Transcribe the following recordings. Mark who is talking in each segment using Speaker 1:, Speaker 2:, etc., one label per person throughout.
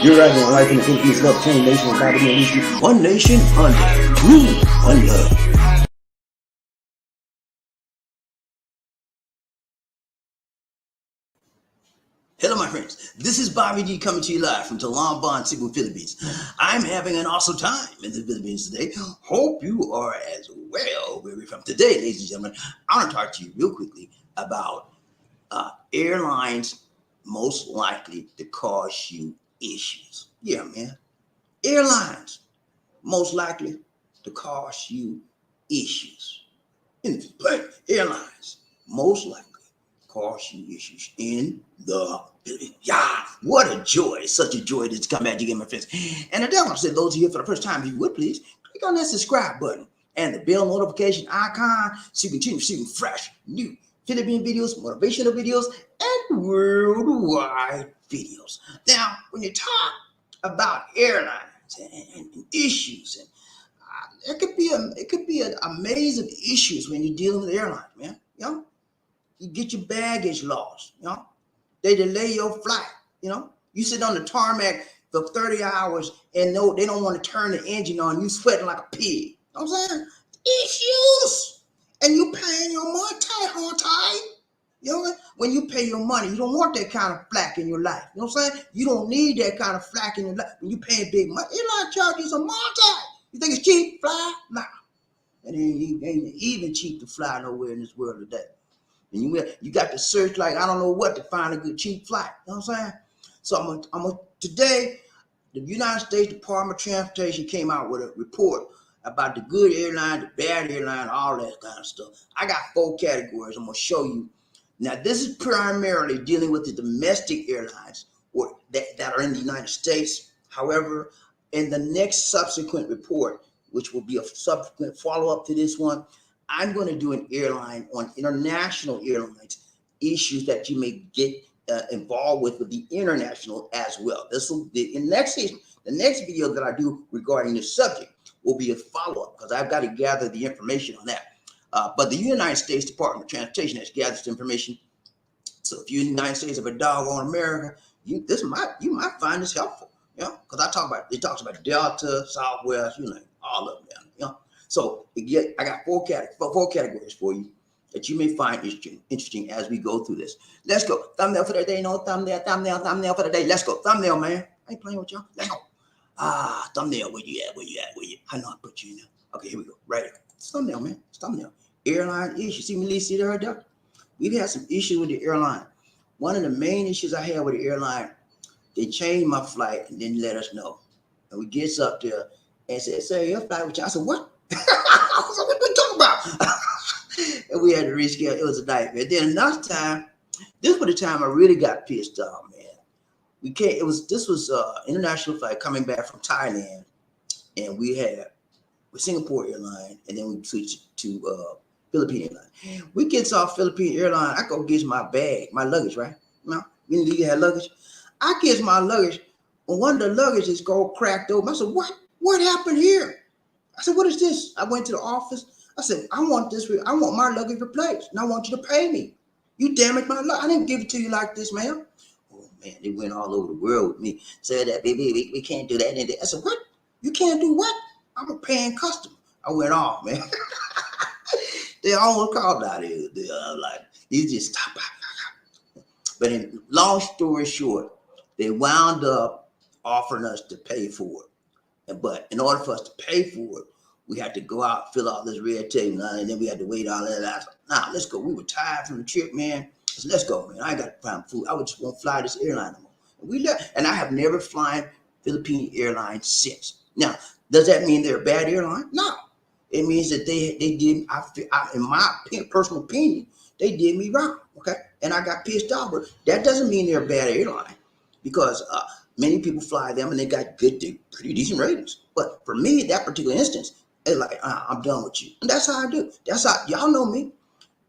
Speaker 1: You're right on life in the Philippines, love chain nation, BobbieD and LisaD. One nation under rule, one love. Hello, my friends. This is BobbieD coming to you live from Talambon, Cebu, Philippines. I'm having an awesome time in the Philippines today. Hope you are as well. Where we're from today, ladies and gentlemen, I want to talk to you real quickly about airlines most likely to cause you issues. Yeah, man. Airlines most likely to cause you issues. In the plane, airlines most likely cause you issues in the building. Yeah, what a joy. It's such a joy to come back again, my friends. And I definitely say those of you here for the first time, if you would please click on that subscribe button and the bell notification icon so you can continue receiving fresh, new Philippine videos, motivational videos, and worldwide videos. Now, when you talk about airlines and issues, and it could be an amazing issues when you're dealing with airlines, man. You know, you get your baggage lost. You know, they delay your flight. You know, you sit on the tarmac for 30 hours and no, they don't want to turn the engine on. You sweating like a pig. You know what I'm saying? Issues, and you paying your money tight. You know, when you pay your money, you don't want that kind of flack in your life. You know what I'm saying? You don't need that kind of flack in your life when you paying big money. Airline charges a multi. You think it's cheap? Fly? Nah. And it ain't even cheap to fly nowhere in this world today. And you got to search like I don't know what to find a good cheap flight. You know what I'm saying? So today, the United States Department of Transportation came out with a report about the good airline, the bad airline, all that kind of stuff. I got 4 categories I'm gonna show you. Now, this is primarily dealing with the domestic airlines or that are in the United States. However, in the next subsequent report, which will be a subsequent follow-up to this one, I'm going to do an airline on international airlines, issues that you may get involved with the international as well. This will be in next season. The next video that I do regarding this subject will be a follow-up because I've got to gather the information on that. But the United States Department of Transportation has gathered this information. So if you're in the United States of a doggone America, you might find this helpful. You know, because it talks about Delta, Southwest, you know, all of them. You know, so I got 4 categories for you that you may find interesting as we go through this. Let's go. Thumbnail for the day. No thumbnail for the day. Let's go. Thumbnail, man. I ain't playing with y'all. Let's go. Thumbnail. Where you at? I know I put you in there. Okay, here we go. Right here. It's thumbnail, man. It's thumbnail. Airline issues. See me, Lisa, right there? We've had some issues with the airline. One of the main issues I had with the airline, they changed my flight and didn't let us know. And we gets up there and said, "Sir, your flight with you." I said, "What?" I said, "What we talking about?" And we had to reschedule. It was a nightmare. Then another time, this was the time I really got pissed off, man. This was international flight coming back from Thailand, and we had with Singapore Airline, and then we switched to Philippine Airline. We gets off Philippine Airline. I go get my bag, my luggage, right? You know, you had luggage. I get my luggage, and one of the luggage is go cracked open. I said, "What happened here?" I said, "What is this?" I went to the office. I said, I want my luggage replaced, and I want you to pay me. You damaged my luggage. I didn't give it to you like this, man. Oh, man, they went all over the world with me. Said that, baby, we can't do that. I said, "What? You can't do what? I'm a paying customer." I went off, man. They almost called out here. Like, you just stop. But in long story short, they wound up offering us to pay for it. But in order for us to pay for it, we had to go out, fill out this red tape, and then we had to wait all that. Nah, let's go. We were tired from the trip, man. I said, "Let's go, man. I ain't got to find food. I just won't fly this airline no more." And we left, and I have never flown Philippine Airlines since. Now, does that mean they're a bad airline? No. It means that they did, in my personal opinion, they did me wrong, okay? And I got pissed off. But that doesn't mean they're a bad airline because many people fly them and they got pretty decent ratings. But for me, that particular instance, it's like, I'm done with you. And that's how I do. That's how, y'all know me.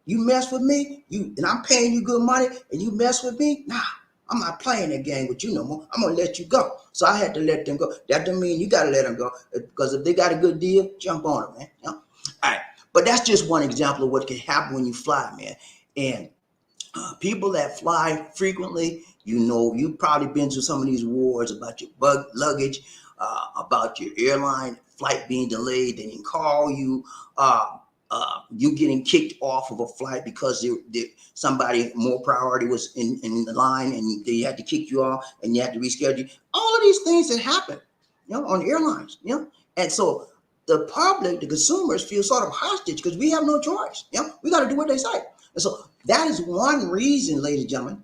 Speaker 1: You mess with me, and I'm paying you good money, and you mess with me, nah, I'm not playing that game with you no more. I'm going to let you go. So I had to let them go. That doesn't mean you got to let them go because if they got a good deal, jump on it, man. You know? All right. But that's just one example of what can happen when you fly, man. And people that fly frequently, You know, you've probably been through some of these wars about your luggage, about your airline flight being delayed. They didn't call you. You getting kicked off of a flight because somebody more priority was in the line, and they had to kick you off, and you had to reschedule. All of these things that happen, on airlines, and so the public, the consumers, feel sort of hostage because we have no choice. We got to do what they say, and so that is one reason, ladies and gentlemen,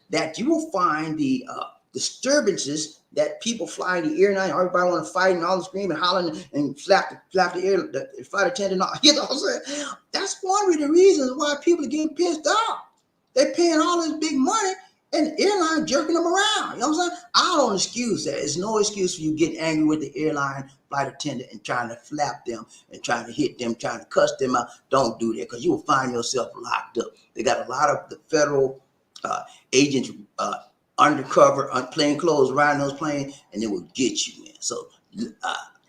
Speaker 1: that you will find the disturbances that people flying the airline, everybody want to fight and all the screaming, hollering, and flap the flight attendant. You know what I'm saying? That's one of the reasons why people are getting pissed off. They're paying all this big money and the airline jerking them around. You know what I'm saying? I don't excuse that. It's no excuse for you getting angry with the airline flight attendant and trying to flap them and trying to hit them, trying to cuss them out. Don't do that, because you will find yourself locked up. They got a lot of the federal agents undercover, plain clothes, riding those planes, and they will get you, man. So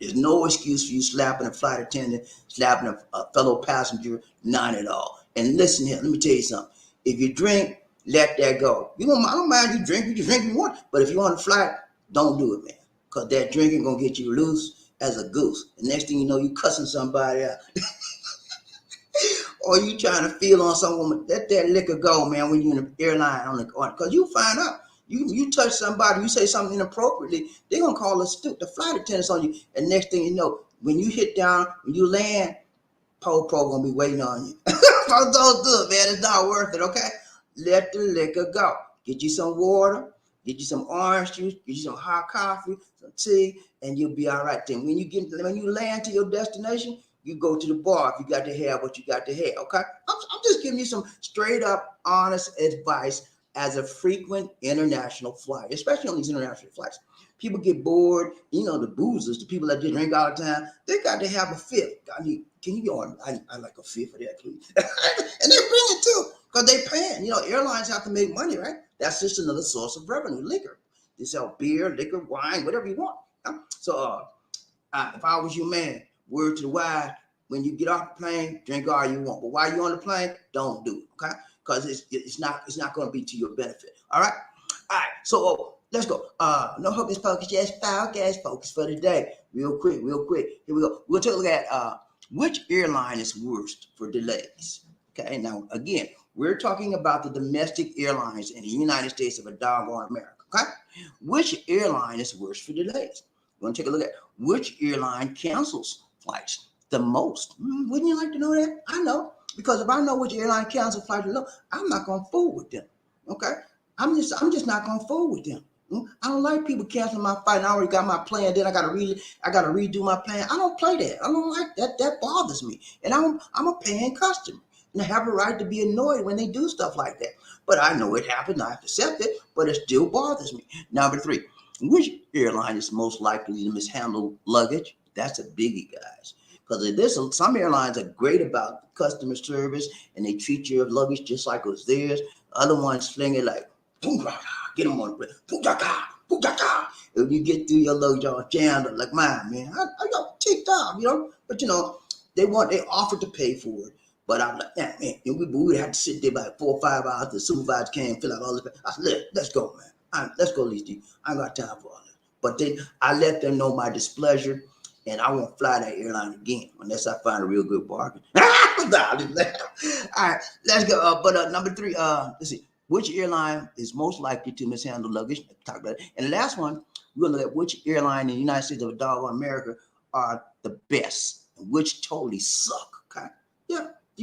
Speaker 1: there's no excuse for you slapping a flight attendant, slapping a fellow passenger, none at all. And listen here, let me tell you something. If you drink, let that go. I don't mind you drink. You can drink if you want, but if you want to fly, don't do it, man. Because that drinking gonna get you loose as a goose. The next thing you know, you cussing somebody out. Or you trying to feel on some woman. Let that liquor go, man, when you're in the airline because you find out. You touch somebody, you say something inappropriately, they're going to call the flight attendants on you. And next thing you know, when you hit down, when you land, Po-Po going to be waiting on you. Don't do it, man. It's not worth it, okay? Let the liquor go. Get you some water, get you some orange juice, get you some hot coffee, some tea, and you'll be all right. Then when you land to your destination, you go to the bar if you got to have what you got to have, okay? I'm just giving you some straight up, honest advice as a frequent international flight, especially on these international flights. People get bored. The boozers, the people that drink all the time, they got to have a fifth. Can you go on? I like a fifth of that, please. And they bring it too, because they paying. Airlines have to make money, right? That's just another source of revenue, liquor. They sell beer, liquor, wine, whatever you want. So if I was you, man, word to the wise, when you get off the plane, drink all you want. But while you're on the plane, don't do it, okay? Because it's not going to be to your benefit. All right. So let's go. No hocus pocus, just focus for today. Real quick. Here we go. We'll take a look at which airline is worst for delays. Okay. Now again, we're talking about the domestic airlines in the United States of a doggone America. Okay. Which airline is worst for delays? We're going to take a look at which airline cancels flights the most. Wouldn't you like to know that? I know. Because if I know which airline cancel flight to low, I'm not gonna fool with them. Okay, I'm just not gonna fool with them. I don't like people canceling my flight. And I already got my plan. Then I gotta redo my plan. I don't play that. I don't like that. That bothers me. And I'm a paying customer, and I have a right to be annoyed when they do stuff like that. But I know it happened. I accept it, but it still bothers me. Number 3, which airline is most likely to mishandle luggage? That's a biggie, guys. Because some airlines are great about customer service and they treat your luggage just like it was theirs. Other ones fling it like, get them on the plane. If you get through your luggage all jammed up like mine, man, I got ticked off, But they offered to pay for it. But I'm like, man, we would have to sit there about 4 or 5 hours. The supervisor came and fill out all this. I said, let's go, man. Let's go, Lisa. I ain't got time for all that. But I let them know my displeasure. And I won't fly that airline again unless I find a real good bargain. All right, let's go. But number 3, let's see. Which airline is most likely to mishandle luggage? Talk about it. And the last one, we're going to look at which airline in the United States of a doggone America are the best and which totally suck. Okay. Yeah. The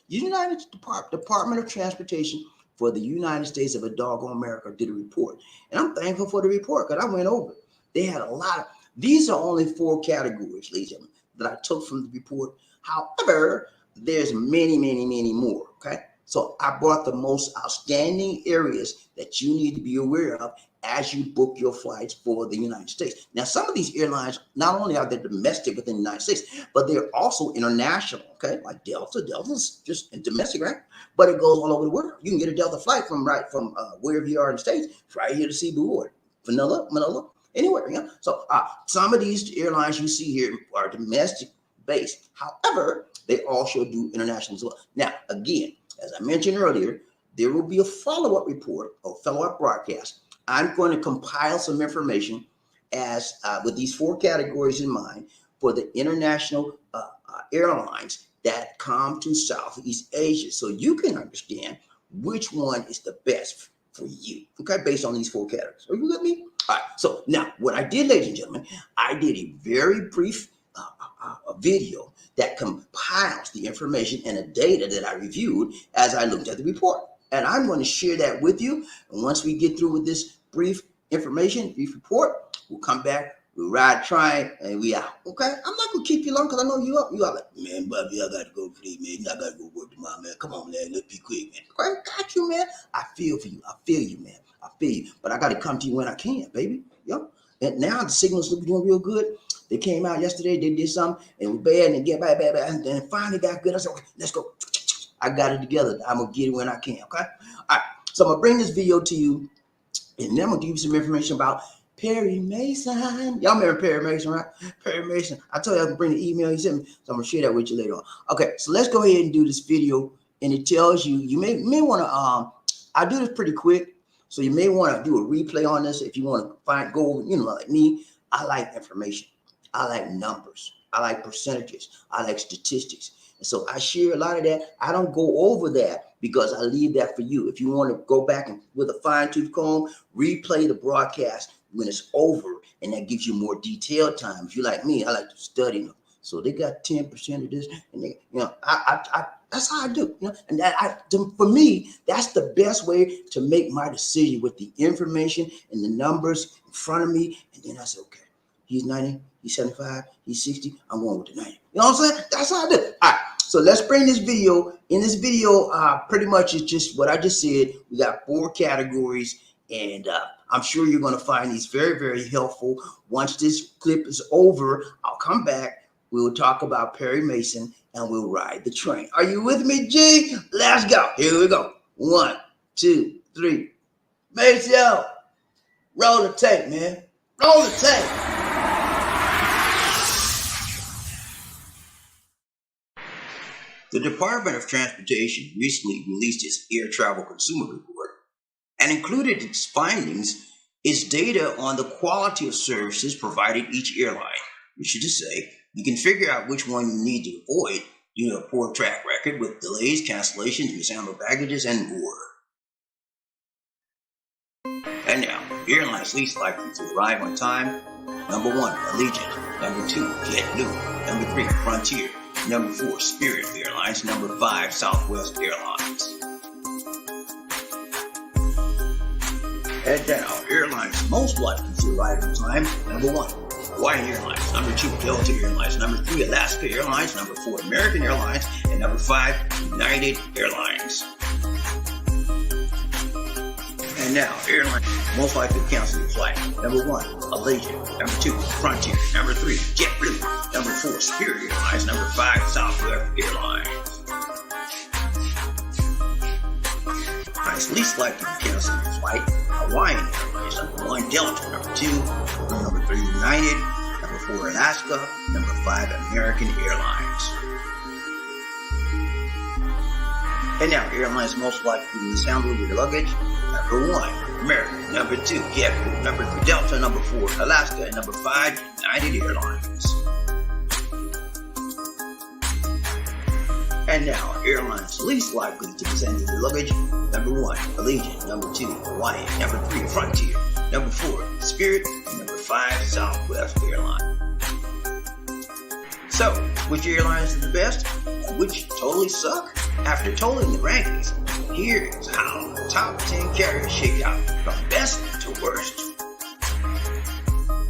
Speaker 1: United Department of Transportation for the United States of a doggone America did a report. And I'm thankful for the report because I went over it. They had a lot of. These are only 4 categories, ladies and gentlemen, that I took from the report. However, there's many, many, many more, okay? So I brought the most outstanding areas that you need to be aware of as you book your flights for the United States. Now, some of these airlines, not only are they domestic within the United States, but they're also international, okay? Like Delta. Delta's just domestic, right? But it goes all over the world. You can get a Delta flight from wherever you are in the States, right here to Cebu or Manila. Anywhere, So some of these airlines you see here are domestic based. However, they also do international as well. Now, again, as I mentioned earlier, there will be a follow-up report or follow-up broadcast. I'm going to compile some information as with these four categories in mind for the international airlines that come to Southeast Asia, so you can understand which one is the best for you, okay, based on these four categories. Are you with me? All right, so now what I did, ladies and gentlemen, I did a very brief video that compiles the information and the data that I reviewed as I looked at the report. And I'm going to share that with you. And once we get through with this brief information, brief report, we'll come back, we'll ride, try, and we out. Okay? I'm not going to keep you long because I know you up. You are like, man, Bobby, I got to go today, man. I got to go work tomorrow, man. Come on, man. Let's be quick, man. Okay? Got you, man. I feel for you. I feel you, man. I feel you. But I got to come to you when I can, baby. Yep. And now the signal's looking doing real good. They came out yesterday, they did something, and it was bad, and get bad, and then finally got good. I said, okay, let's go. I got it together. I'm going to get it when I can, okay? All right, so I'm going to bring this video to you, and then I'm going to give you some information about Perry Mason. Y'all remember Perry Mason, right? Perry Mason. I told you I was going to bring the email he sent me, so I'm going to share that with you later on. Okay, so let's go ahead and do this video, and it tells you, you may want to, I do this pretty quick, so you may want to do a replay on this if you want to go, like me. I like information. I like numbers. I like percentages. I like statistics. And so I share a lot of that. I don't go over that because I leave that for you. If you want to go back and with a fine-tooth comb, replay the broadcast when it's over, and that gives you more detailed time. If you're like me, I like to study them. So they got 10% of this, and they, I that's how I do. And for me, that's the best way to make my decision with the information and the numbers in front of me. And then I say, okay, he's 90. He's 75, he's 60, I'm going with the 90. You know what I'm saying? That's how I do it. All right, so let's bring this video. In this video, pretty much it's just what I just said. We got four categories, and I'm sure you're going to find these very, very helpful. Once this clip is over, I'll come back. We'll talk about Perry Mason, and we'll ride the train. Are you with me, G? Let's go. Here we go. 1, 2, 3. Mason, roll the tape, man. Roll the tape. The Department of Transportation recently released its Air Travel Consumer Report and included its findings its data on the quality of services provided each airline, which is to say, you can figure out which one you need to avoid due to a poor track record with delays, cancellations, mishandled baggages, and more. And now, airlines least likely to arrive on time. Number 1, Allegiant. Number 2, JetBlue. Number 3, Frontier. Number 4, Spirit Airlines. Number 5, Southwest Airlines. And now, airlines most likely to arrive on time. Number 1, Hawaiian Airlines. Number 2, Delta Airlines. Number 3, Alaska Airlines. Number 4, American Airlines. And number 5, United Airlines. And now, airlines most likely to cancel your flight. Number 1, Allegiant. Number 2, Frontier. Number 3, JetBlue. Number 4, Spirit Airlines. Number 5, Southwest Airlines. Airlines least likely to cancel your flight. Hawaiian Airlines. Number 1, Delta. Number 2, number 3, United. Number 4, Alaska. Number 5, American Airlines. And now, airlines most likely to mishandle your luggage. Number 1, American. Number 2, JetBlue. Number 3, Delta. Number 4, Alaska. And number 5, United Airlines. And now, airlines least likely to mishandle your luggage. Number 1, Allegiant. Number 2, Hawaiian. Number 3, Frontier. Number 4, Spirit. And number 5, Southwest Airlines. So, which airlines are the best and which totally suck? After totaling the rankings, here's how the top 10 carriers shake out from best to worst.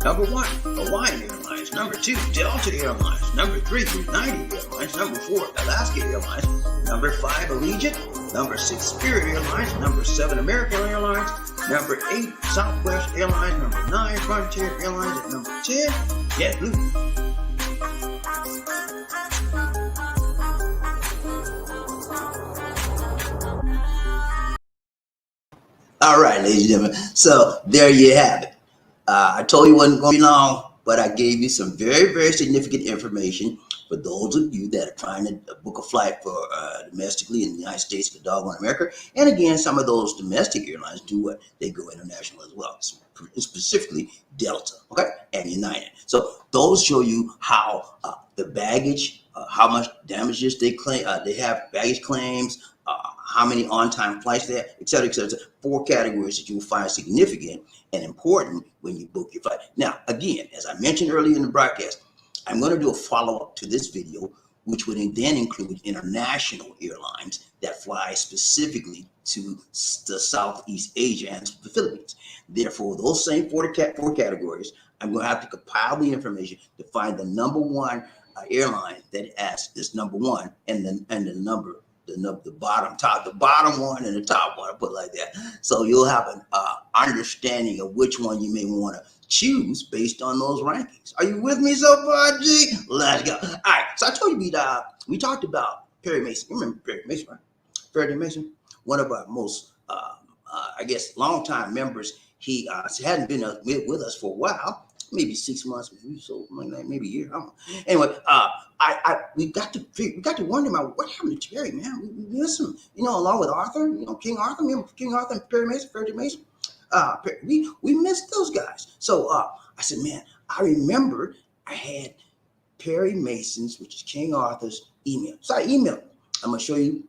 Speaker 1: Number 1, Hawaiian Airlines. Number 2, Delta Airlines. Number 3, United Airlines. Number 4, Alaska Airlines. Number 5, Allegiant. Number 6, Spirit Airlines. Number 7, American Airlines. Number 8, Southwest Airlines. Number 9, Frontier Airlines. And number 10, JetBlue. All right, ladies and gentlemen. So there you have it. I told you it wasn't going to be long, but I gave you some very, very significant information for those of you that are trying to book a flight for domestically in the United States for doggone America. And again, some of those domestic airlines do what? They go international as well, specifically Delta, okay, and United. So those show you how the baggage, how much damages they claim, they have baggage claims, how many on-time flights they have, et cetera, et cetera, et cetera. 4 categories that you will find significant and important when you book your flight. Now, again, as I mentioned earlier in the broadcast, I'm going to do a follow-up to this video, which would then include international airlines that fly specifically to the Southeast Asia and the Philippines. Therefore, those same 4 categories, I'm going to have to compile the information to find the number one airline that asks this number one, and the bottom one and the top one, I put it like that. So you'll have an understanding of which one you may want to choose based on those rankings. Are you with me so far, G? Let's go. All right. So I told you we talked about Perry Mason. You remember Perry Mason, right? Perry Mason, one of our most, I guess, longtime members. He hadn't been with us for a while, maybe 6 months, maybe a year. I don't know. Anyway, we got to wonder about what happened to Perry, man. We miss him, along with Arthur, King Arthur. Remember King Arthur and Perry Mason? We missed those guys. So I said, man, I remembered I had Perry Mason's, which is King Arthur's, email. So I emailed him. I'm gonna show you.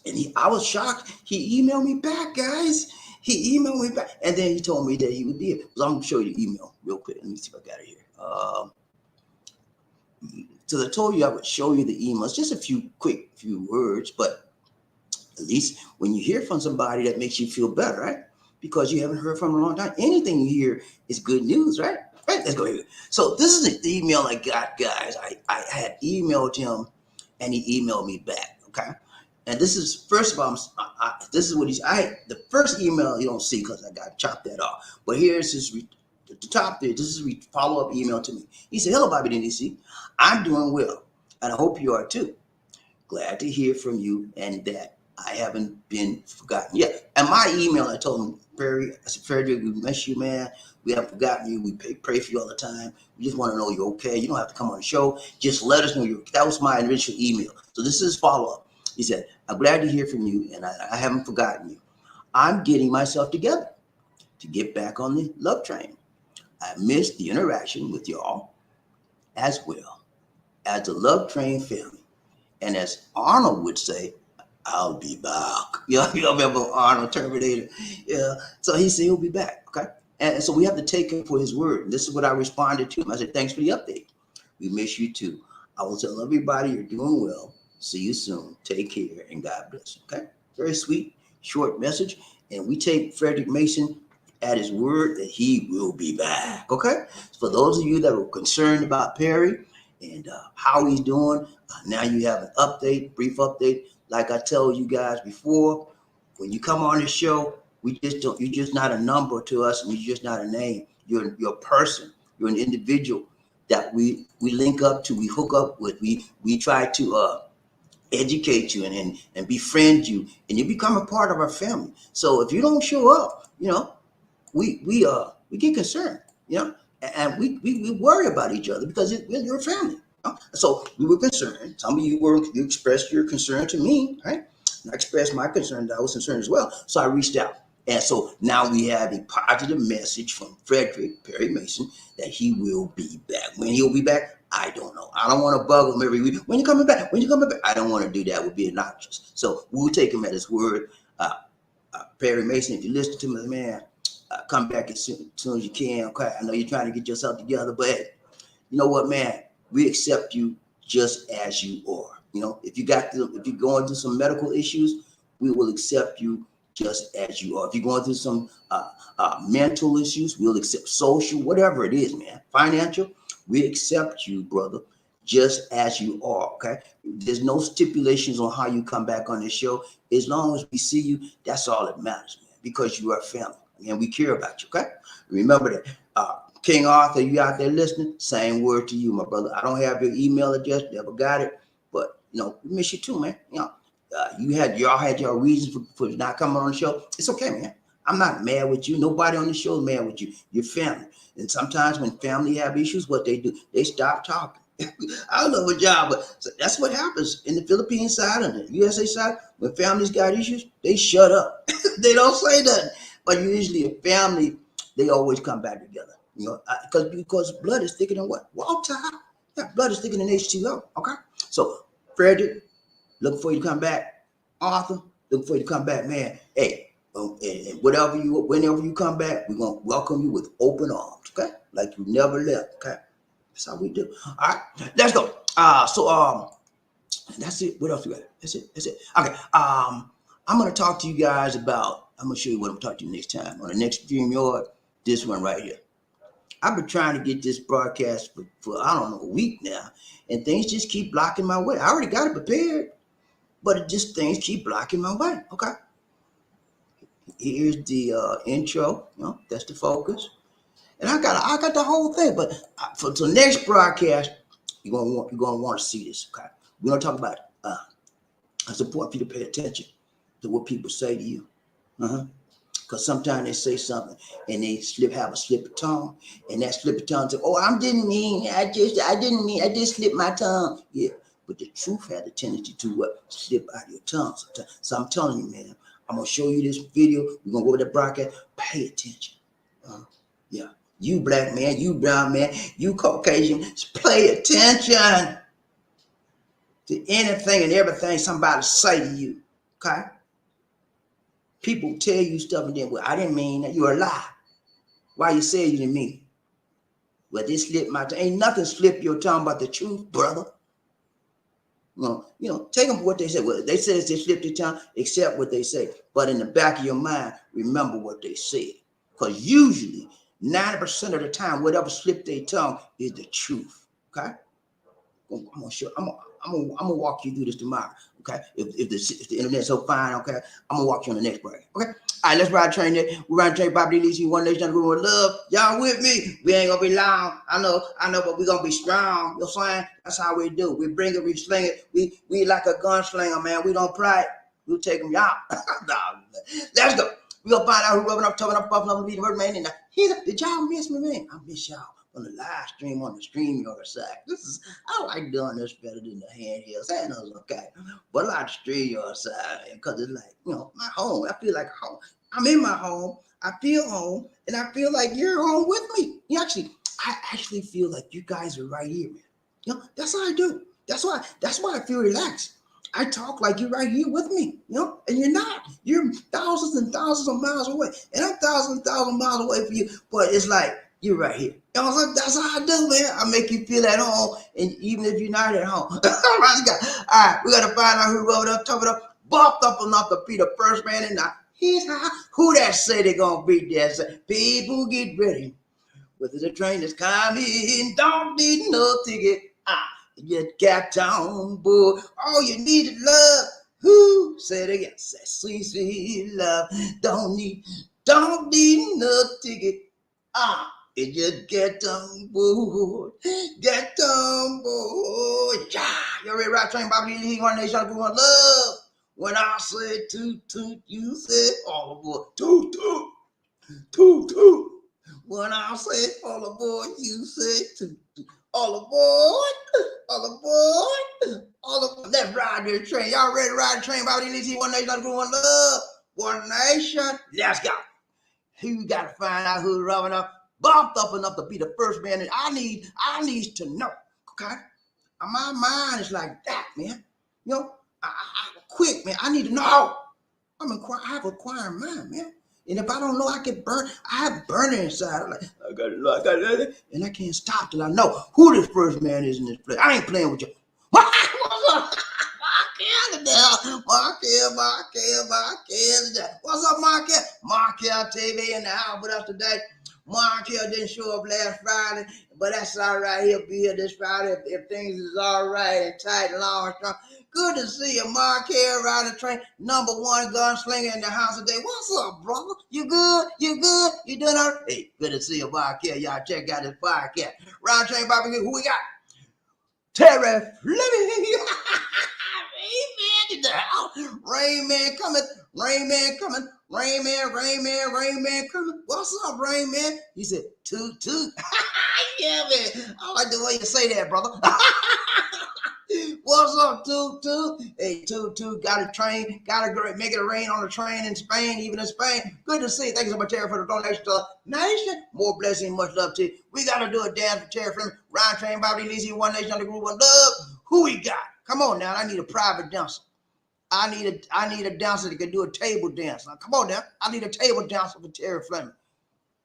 Speaker 1: And I was shocked. He emailed me back, guys. He emailed me back, and then he told me that he would be here. So I'm gonna show you the email real quick. Let me see if I got it here. So I told you I would show you the emails, just a few words, but at least when you hear from somebody, that makes you feel better, right? Because you haven't heard from them in a long time. Anything you hear is good news, right? Right, let's go here. So this is the email I got, guys. I had emailed him, and he emailed me back, okay? And this is, first of all, this is what the first email you don't see because I got chopped that off. But here's his, at the top there, this is a follow-up email to me. He said, hello, BobbieD and LisaD. I'm doing well, and I hope you are too. Glad to hear from you and that I haven't been forgotten yet. And my email, I told him, Perry, I said, Frederick, we miss you, man. We haven't forgotten you. We pray for you all the time. We just want to know you're okay. You don't have to come on the show. Just let us know you're okay. That was my initial email. So this is follow-up. He said, I'm glad to hear from you, and I haven't forgotten you. I'm getting myself together to get back on the love train. I missed the interaction with y'all as well as the love train family. And as Arnold would say, I'll be back. You remember Arnold Terminator? Yeah. So he said he'll be back. Okay. And so we have to take him for his word. And this is what I responded to him. I said, thanks for the update. We miss you too. I will tell everybody you're doing well. See you soon. Take care and God bless you. Okay. Very sweet, short message. And we take Frederick Mason at his word that he will be back. Okay. So for those of you that were concerned about Perry and how he's doing, now you have an update, brief update. Like I told you guys before, when you come on the show, you're just not a number to us, and you're just not a name. You're a person. You're an individual that we link up to, we hook up with. We try to educate you and befriend you, and you become a part of our family. So if you don't show up, we get concerned, and we worry about each other because you're a family. So we were concerned. Some of you expressed your concern to me, right? And I expressed my concern that I was concerned as well. So I reached out. And so now we have a positive message from Frederick Perry Mason that he will be back. When he'll be back, I don't know. I don't want to bug him every week. When you coming back? When you coming back? I don't want to do that. It would be obnoxious. So we'll take him at his word. Perry Mason, if you listen to me, man, come back as soon as you can. Okay, I know you're trying to get yourself together, but hey, you know what, man? We accept you just as you are. If you're going through some medical issues, we will accept you just as you are. If you're going through some mental issues, we'll accept social, whatever it is, man. Financial, we accept you, brother, just as you are. Okay. There's no stipulations on how you come back on the show. As long as we see you, that's all that matters, man. Because you are family and we care about you. Okay. Remember that. King Arthur, you out there listening? Same word to you, my brother. I don't have your email address, never got it, but we miss you too, man. Y'all had your reasons for not coming on the show. It's okay, man. I'm not mad with you. Nobody on the show is mad with you. Your family. And sometimes when family have issues, what they do, they stop talking. I don't know what y'all, but that's what happens in the Philippine side and the USA side. When families got issues, they shut up. They don't say nothing. But usually a family, they always come back together. You know, because blood is thicker than what? Water. Yeah, blood is thicker than H2O. Okay. So Frederick, looking for you to come back. Arthur, looking for you to come back, man. Hey, and whenever you come back, we're gonna welcome you with open arms. Okay, like you never left. Okay, that's how we do. All right, let's go. That's it. What else we got? That's it. That's it. Okay. I'm gonna talk to you guys about. I'm gonna show you what I'm talking to you next time on the next StreamYard. This one right here. I've been trying to get this broadcast for I don't know, a week now, and things just keep blocking my way. I already got it prepared, but things keep blocking my way. Okay. Here's the intro. You know, that's the focus, and I got the whole thing. But for the next broadcast, you're gonna want to see this. Okay. We're gonna talk about it's important for you to pay attention to what people say to you. Because sometimes they say something and they have a slip of tongue, and that slip of tongue say, "Oh, I didn't mean. I didn't mean. I just slipped my tongue." Yeah, but the truth had a tendency to what? Slip out of your tongue sometimes. So I'm telling you, man, I'm gonna show you this video. We're gonna go over the broadcast. Pay attention. Yeah, you black man, you brown man, you Caucasian, pay attention to anything and everything somebody say to you. Okay? People tell you stuff and then, well, I didn't mean that. You're a lie. Why you say you didn't mean? Well, this slipped my tongue. Ain't nothing slip your tongue but the truth, brother. Take them for what they say. Well, they say they slipped your tongue, accept what they say. But in the back of your mind, remember what they said. Because usually, 90% of the time, whatever slipped their tongue is the truth. Okay? I'm gonna walk you through this tomorrow. Okay, if the internet's so fine, okay, I'm gonna walk you on the next break. Okay, all right, let's ride train there. We're riding train, BobbieD and LisaD, one nation under with love. Y'all with me? We ain't gonna be long. I know, but we gonna be strong. You know what I'm saying? That's how we do. We bring it, we sling it. We like a gunslinger, man. We don't pride. We'll take them out. Let's go. We gonna find out who rubbing up, tubbing up, buffing up, leading, man. And did y'all miss me, man? I miss y'all. On the live stream on the StreamYard side. I like doing this better than the handheld. Saying those okay. But I like the StreamYard side because it's like, my home. I feel like home. I'm in my home. I feel home. And I feel like you're home with me. I actually feel like you guys are right here, man. That's how I do. That's why I feel relaxed. I talk like you're right here with me, and you're not. You're thousands and thousands of miles away. And I'm thousands and thousands of miles away from you. But it's like, you're right here. That's how I do, man. I make you feel at home, and even if you're not at home. All right, we got to find out who wrote up, top it up, bumped up enough to be the first man in the who that say they gonna beat that? People get ready. Whether the train is coming, don't need no ticket. You got on board. All you need is love. Who said again? Say sweet, sweet love. Don't need no ticket. You just get on board. Get on board. Yeah. You ready to ride train, BobbieD and LisaD, one nation, under one love. When I say toot, toot, you say all aboard. Toot, toot, toot, toot. When I say all aboard, you say toot, toot. All aboard, all aboard, all aboard. Let's ride this train. Y'all ready to ride the train, BobbieD and LisaD, one nation, under one love. One nation. Let's go. You got to find out who's rubbing up. Bumped up enough to be the first man that I need to know. Okay? My mind is like that, man. I quick, man. I need to know. I have a quiet mind, man. And if I don't know, I get burnt. I have burning inside. I'm like, I got it. And I can't stop till I know who this first man is in this place. I ain't playing with you. Markel. What's up, Markel? Markel TV in the house with us today. Markel didn't show up last Friday, but that's all right. He'll be here this Friday if things is all right and tight and long and strong. Good to see you, Markel, riding the train. Number one gunslinger in the house today. What's up, brother? You good? You doing all right? Hey, good to see you, Markel. Y'all check out this podcast. Round train, BobbieD, who we got? Terry Fleming. Rain Man coming, Rain Man coming, Rain Man, Rain Man, Rain Man coming. What's up, Rain Man? He said, toot, toot. Yeah, man. I like the way you say that, brother. What's up, Toot Toot? Hey, Toot Toot, got a train, make it rain on the train in Spain, even in Spain. Good to see you. Thank you so much, Terry, for the donation to the nation. More blessing, much love to you. We got to do a dance for Terry Fleming, Ryan Train, BobbieD and LisaD, One Nation, on the group, One Love. Who we got? Come on now, I need a private dancer. I need a dancer that can do a table dance. Now, come on now, I need a table dancer for Terry Fleming.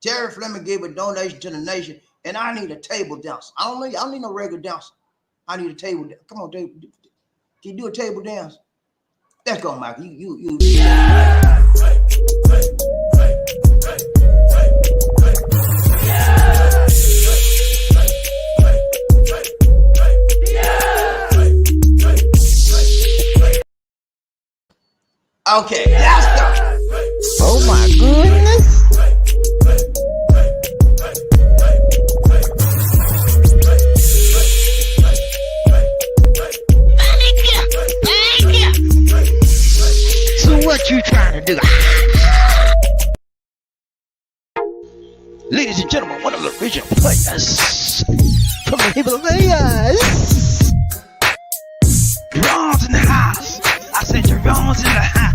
Speaker 1: Terry Fleming gave a donation to the nation, and I need a table dancer. I don't need no regular dancer. I need a table dance. Come on, Dave. Can you do a table dance? Let's go, Michael. You. Okay, let's go.
Speaker 2: Oh my goodness. What you trying to do? Ladies and gentlemen, one of the original players from the Himalayas. Jerome's in the house. I said Jerome's in the house.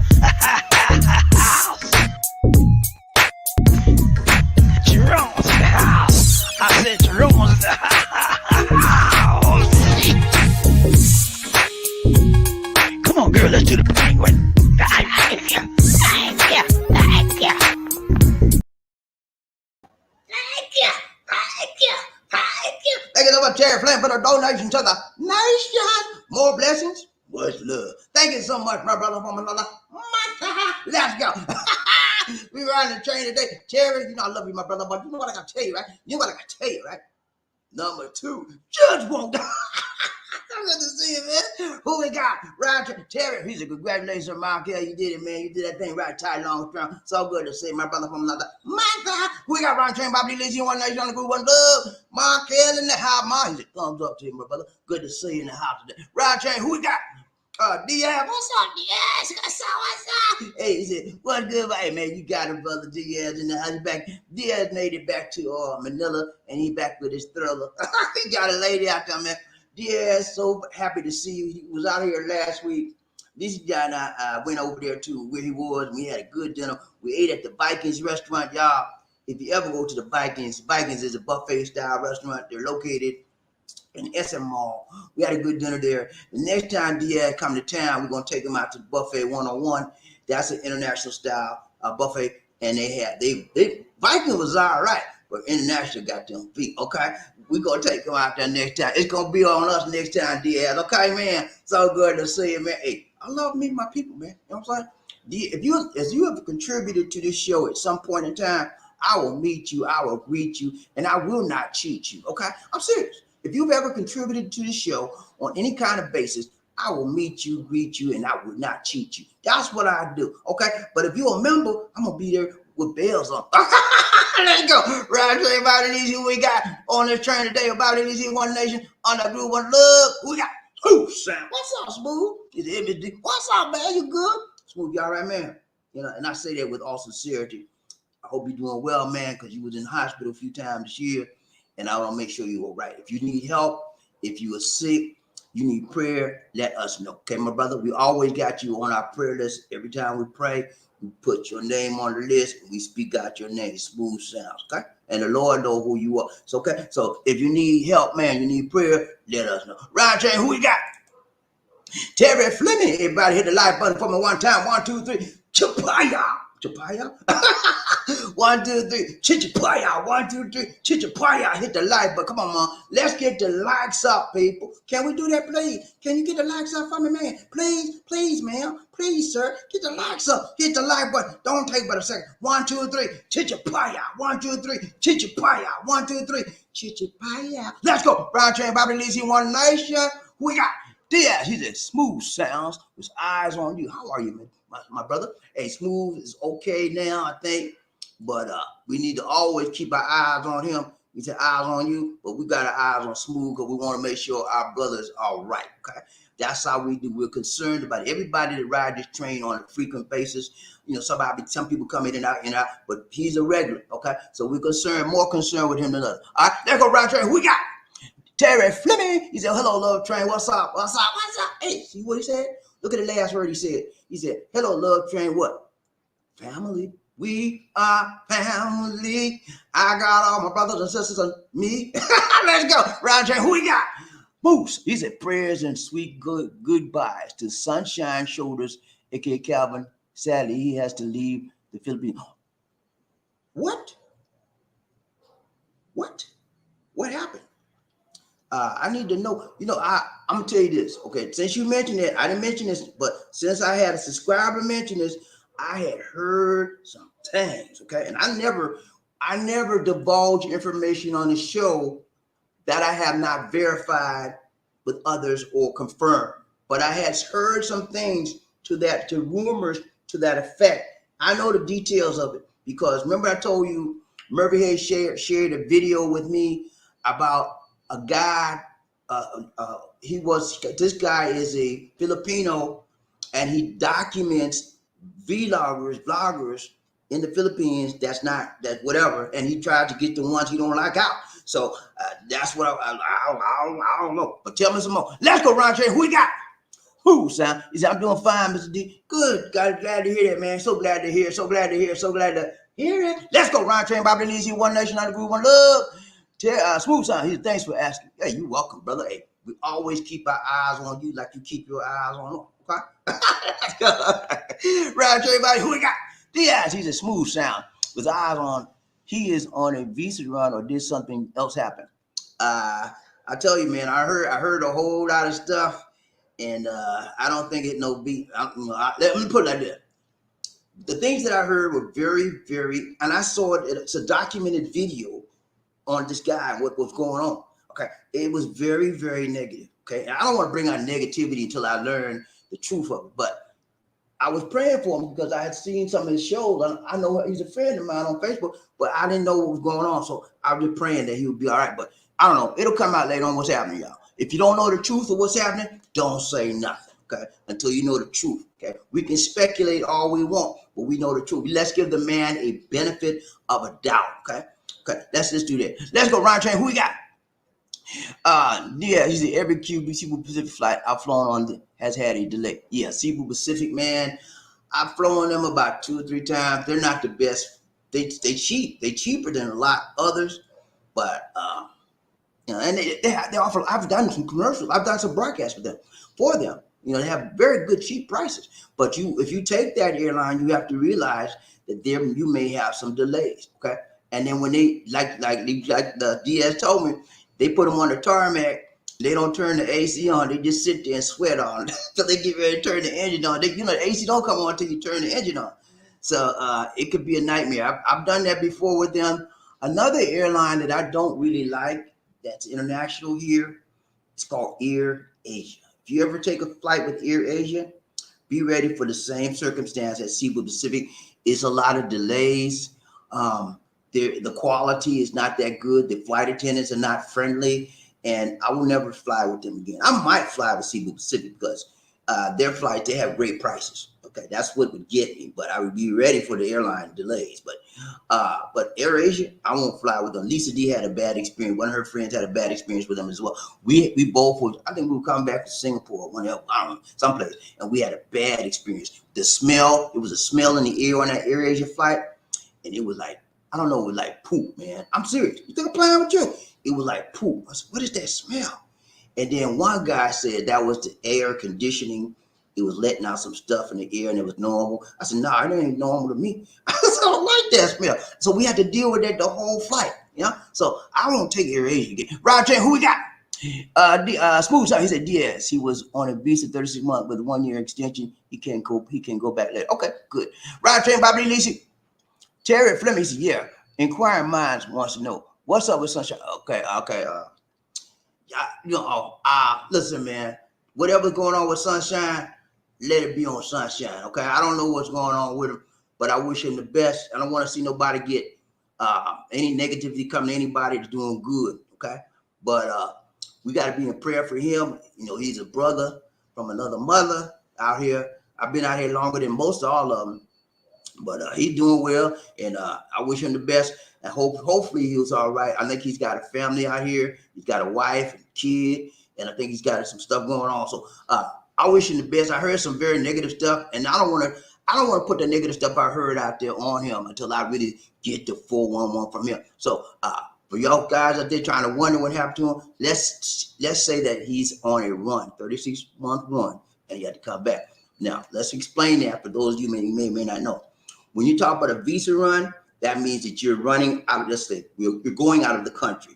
Speaker 2: Jerome's in the house. I said Jerome's in the house. Come on, girl, let's do the penguin.
Speaker 1: Thank you so much, Terry Fleming, for the donation to the nation. More blessings, much love. Thank you so much, my brother, from another. Let's go. We riding the train today. Terry, you know I love you, my brother, but you know what I gotta tell you, right? You know what I gotta tell you, right? Number 2, Judge won't die. I'm good to see you, man. Who we got? Roger Terry. He's a congratulations, Mark. Yeah, you did it, man. You did that thing right, tight, long, strong. So good to see my brother from another. Who we got? Ron Train, BobbieD and LisaD, One Nation, on the group, One Love. Mark in the house. Mark, he's a thumbs up to you, my brother. Good to see you in the house today. Ron Train, who we got? Diaz. What's up, Diaz? What's up? Hey, he said, what's good? Hey, man, you got it, brother. Diaz in the house. He's back. Diaz made it back to Manila, and he back with his thriller. He got a lady out there, man. Yeah, so happy to see you. He was out here last week. This guy and I went over there to where he was. We had a good dinner. We ate at the Vikings restaurant, y'all. If you ever go to the Vikings is a buffet-style restaurant. They're located in SM Mall. We had a good dinner there. The next time Diaz come to town, we're going to take him out to Buffet 101. That's an international style buffet. And they Viking was all right, but international got them feet, okay? We're going to take them out there next time. It's going to be on us next time, Diaz. Okay, man? So good to see you, man. Hey, I love meeting my people, man. You know what I'm saying? If you have contributed to this show at some point in time, I will meet you, I will greet you, and I will not cheat you, okay? I'm serious. If you've ever contributed to the show on any kind of basis, I will meet you, greet you, and I will not cheat you. That's what I do, okay? But if you're a member, I'm going to be there with bells on. Let's go. Right, BobbieD and LisaD, who we got on this train today? BobbieD and LisaD, One Nation, on the group, One Love. We got Smooth Sound. What's up, Smooth? It's MSD. What's up, man? You good? Smooth, you all right, man? You know, and I say that with all sincerity. I hope you're doing well, man, because you was in the hospital a few times this year, and I want to make sure you're all right. If you need help, if you are sick, you need prayer, let us know. Okay, my brother? We always got you on our prayer list. Every time we pray, we put your name on the list, and we speak out your name. Smooth Sounds, okay? And the Lord knows who you are. So, okay? So if you need help, man, you need prayer, let us know. Ryan Chain, who we got? Terry Fleming. Everybody hit the like button for me one time. 1, 2, 3. Chapaya. Chapaya? 1, 2, 3. Chichapaya. 1, 2, 3. Chichapaya. Hit the like button. Come on, man. Let's get the likes up, people. Can we do that, please? Can you get the likes up for me, man? Please, please, man. Please, sir. Get the likes up. Hit the like button. Don't take but a second. 1, 2, 3. Chichapaya. 1, 2, 3. Chichapaya. 1, 2, 3. Chichapaya. Let's go. Brown Train, BobbieD and LisaD, One Nation. Who we got? Diaz, he said, Smooth Sounds with eyes on you. How are you, man? My brother? Hey, Smooth is okay now, I think. But we need to always keep our eyes on him We said eyes on you, but we got our eyes on Smooth because we want to make sure our brothers are all right. Okay, that's how we do. We're concerned about everybody that ride this train on a frequent basis. Some people come in and out, but he's a regular. Okay, so we're more concerned with him than others. All right, let's go ride train. Who we got? Terry Fleming. He said, "Hello, love train. What's up? What's up? What's up?" Hey, see what he said? Look at the last word he said. He said, "Hello, love train. What? Family. We are family. I got all my brothers and sisters and me." Let's go. Round train. Who we got? Boost. He said, "Prayers and sweet goodbyes to Sunshine Shoulders, aka Calvin. Sadly, he has to leave the Philippines." What? What? What happened? I need to know. I'm gonna tell you this. Okay, since you mentioned it, I didn't mention this, but since I had a subscriber mention this, I had heard some things. Okay, and I never divulge information on the show that I have not verified with others or confirmed. But I had heard some things to rumors to that effect. I know the details of it because remember I told you Murphy Hayes shared a video with me about a guy. This guy is a Filipino, and he documents vloggers in the Philippines. That whatever, and he tried to get the ones he don't like out. So that's what I don't know. But tell me some more. Let's go, Ron Trey. Who we got? Who, son? He said, "I'm doing fine, Mr. D." Good. Glad to hear that, man. So glad to hear. So glad to hear. So glad to hear it. Let's go, Ron Trey. BobbieD and LisaD. One nation, under group, one love. Smooth, son. He said, "Thanks for asking." Hey, you welcome, brother. Hey, we always keep our eyes on you like you keep your eyes on us. Okay? Ron Trey, buddy. Who we got? Diaz. He's a smooth sound with eyes on. He is on a visa run or did something else happen. I tell you, man, I heard a whole lot of stuff, and I don't think it no beat. Let me put it like this. The things that I heard were very, very, and I saw it. It's a documented video on this guy and what was going on. Okay, it was very, very negative. Okay, and I don't want to bring out negativity until I learn the truth of it, but I was praying for him because I had seen some of his shows. And I know he's a friend of mine on Facebook, but I didn't know what was going on. So I was just praying that he would be all right. But I don't know. It'll come out later on what's happening, y'all. If you don't know the truth of what's happening, don't say nothing, okay? Until you know the truth, okay? We can speculate all we want, but we know the truth. Let's give the man a benefit of a doubt, okay? Okay, let's just do that. Let's go, Ryan Train. Who we got? Yeah, he said every Cebu Pacific flight I've flown on has had a delay. Yeah, Cebu Pacific, man, I've flown them about 2 or 3 times. They're not the best. They cheap. They cheaper than a lot others, but and they offer. I've done some commercials. I've done some broadcasts with them for them. They have very good cheap prices. But if you take that airline, you have to realize that you may have some delays. Okay, and then when they like the DS told me. They put them on the tarmac. They don't turn the AC on. They just sit there and sweat on until they get ready to turn the engine on. The AC don't come on until you turn the engine on. So it could be a nightmare. I've done that before with them. Another airline that I don't really like that's international here, it's called Air Asia. If you ever take a flight with Air Asia, be ready for the same circumstance as Cebu Pacific. It's a lot of delays. The quality is not that good. The flight attendants are not friendly, and I will never fly with them again. I might fly with Cebu Pacific because their flights, they have great prices. Okay, that's what would get me, but I would be ready for the airline delays. But Air Asia, I won't fly with them. Lisa D had a bad experience. One of her friends had a bad experience with them as well. We both were, I think we were coming back to Singapore, I don't know, someplace, and we had a bad experience. The smell, it was a smell in the air on that Air Asia flight, and it was like, I don't know, it was like poop, man. I'm serious. You think I'm playing with you? It was like poop. I said, what is that smell? And then one guy said that was the air conditioning. It was letting out some stuff in the air and it was normal. I said, nah, it ain't normal to me. I said, I don't like that smell. So we had to deal with that the whole flight. So I won't take Air Asia again. Roger, who we got? Smooth. He said, yes, he was on a visa 36 months with a 1-year extension. He can go back later. Okay, good. Roger, BobbieD and LisaD. Terry Fleming said, yeah, inquiring minds wants to know, what's up with Sunshine? Okay. Listen, man, whatever's going on with Sunshine, let it be on Sunshine, okay? I don't know what's going on with him, but I wish him the best. I don't want to see nobody get Any negativity coming to anybody that's doing good, okay? But we got to be in prayer for him. You know, he's a brother from another mother out here. I've been out here longer than most all of them, but he's doing well, and I wish him the best. And hopefully he was all right. I think he's got a family out here. He's got a wife and kid, and I think he's got some stuff going on. So I wish him the best. I heard some very negative stuff, and I don't want to put the negative stuff I heard out there on him until I really get the 411 from him. So for y'all guys out there trying to wonder what happened to him, let's say that he's on a run, 36-month run, and he had to come back. Now let's explain that for those of you may not know. When you talk about a visa run, that means that you're running out of, let's say, you're going out of the country.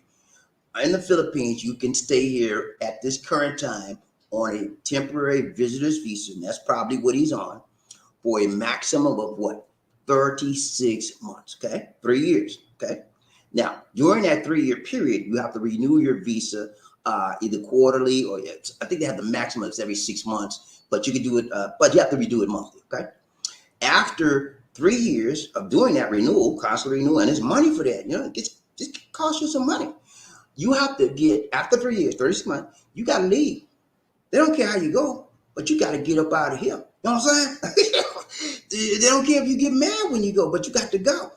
Speaker 1: In the Philippines, you can stay here at this current time on a temporary visitor's visa, and that's probably what he's on, for a maximum of what? 36 months, okay? 3 years, okay? Now, during that 3-year period, you have to renew your visa either quarterly or I think they have the maximum, it's every 6 months, but you can do it, but you have to redo it monthly, okay? After 3 years of doing that renewal, constantly renewal, and there's money for that, you know, it costs you some money. You have to get, after 3 years, 36 months, you got to leave. They don't care how you go, but you got to get up out of here. You know what I'm saying? They don't care if you get mad when you go, but you got to go.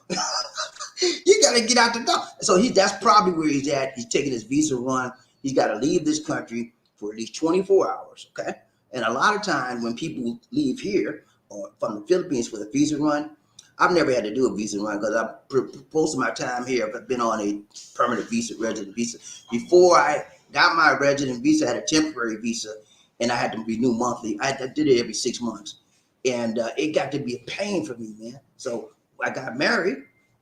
Speaker 1: You got to get out the door. So that's probably where he's at. He's taking his visa run. He's got to leave this country for at least 24 hours, okay? And a lot of times when people leave here or from the Philippines for the visa run, I've never had to do a visa run because most of my time here, I've been on a permanent visa, resident visa. Before I got my resident visa, I had a temporary visa, and I had to renew monthly. I did it every 6 months, and it got to be a pain for me, man. So I got married,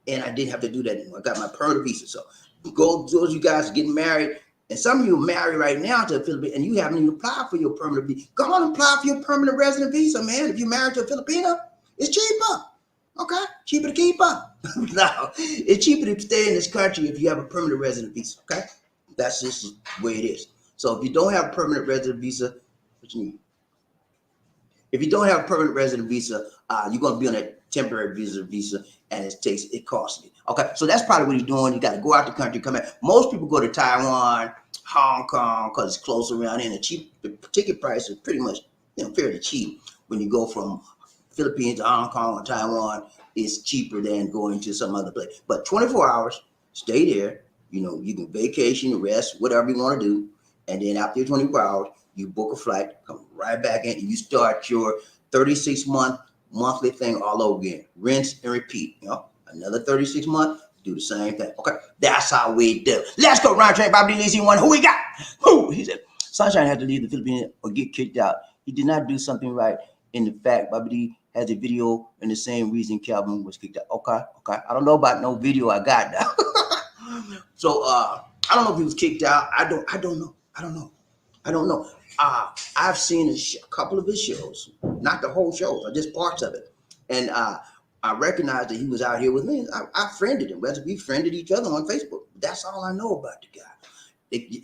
Speaker 1: and I didn't have to do that anymore. I got my permanent visa. So go, those you guys getting married, and some of you are married right now to a Philippine, and you haven't even applied for your permanent visa. Go on and apply for your permanent resident visa, man. If you're married to a Filipino, it's cheaper. Okay, cheaper to keep up. No, it's cheaper to stay in this country if you have a permanent resident visa. Okay, that's just the way it is. So if you don't have a permanent resident visa, what you need? If you don't have a permanent resident visa, you're going to be on a temporary visa, and it costs you. Okay, so that's probably what he's doing. You got to go out the country, come back. Most people go to Taiwan, Hong Kong, because it's close around here, and the ticket price is pretty much fairly cheap when you go from Philippines to Hong Kong or Taiwan. Is cheaper than going to some other place. But 24 hours, stay there. You can vacation, rest, whatever you want to do, and then after 24 hours, you book a flight, come right back in, and you start your 36-month monthly thing all over again. Rinse and repeat. Another 36 months, do the same thing. Okay, that's how we do. Let's go round track. BobbieD and LisaD. Who we got? Who? He said, Sunshine had to leave the Philippines or get kicked out. He did not do something right. In the fact, BobbieD has a video and the same reason Calvin was kicked out. Okay. I don't know about no video I got now. So I don't know if he was kicked out. I don't know. I've seen a couple of his shows, not the whole show, but just parts of it. And I recognized that he was out here with me. I friended him. We friended each other on Facebook. That's all I know about the guy.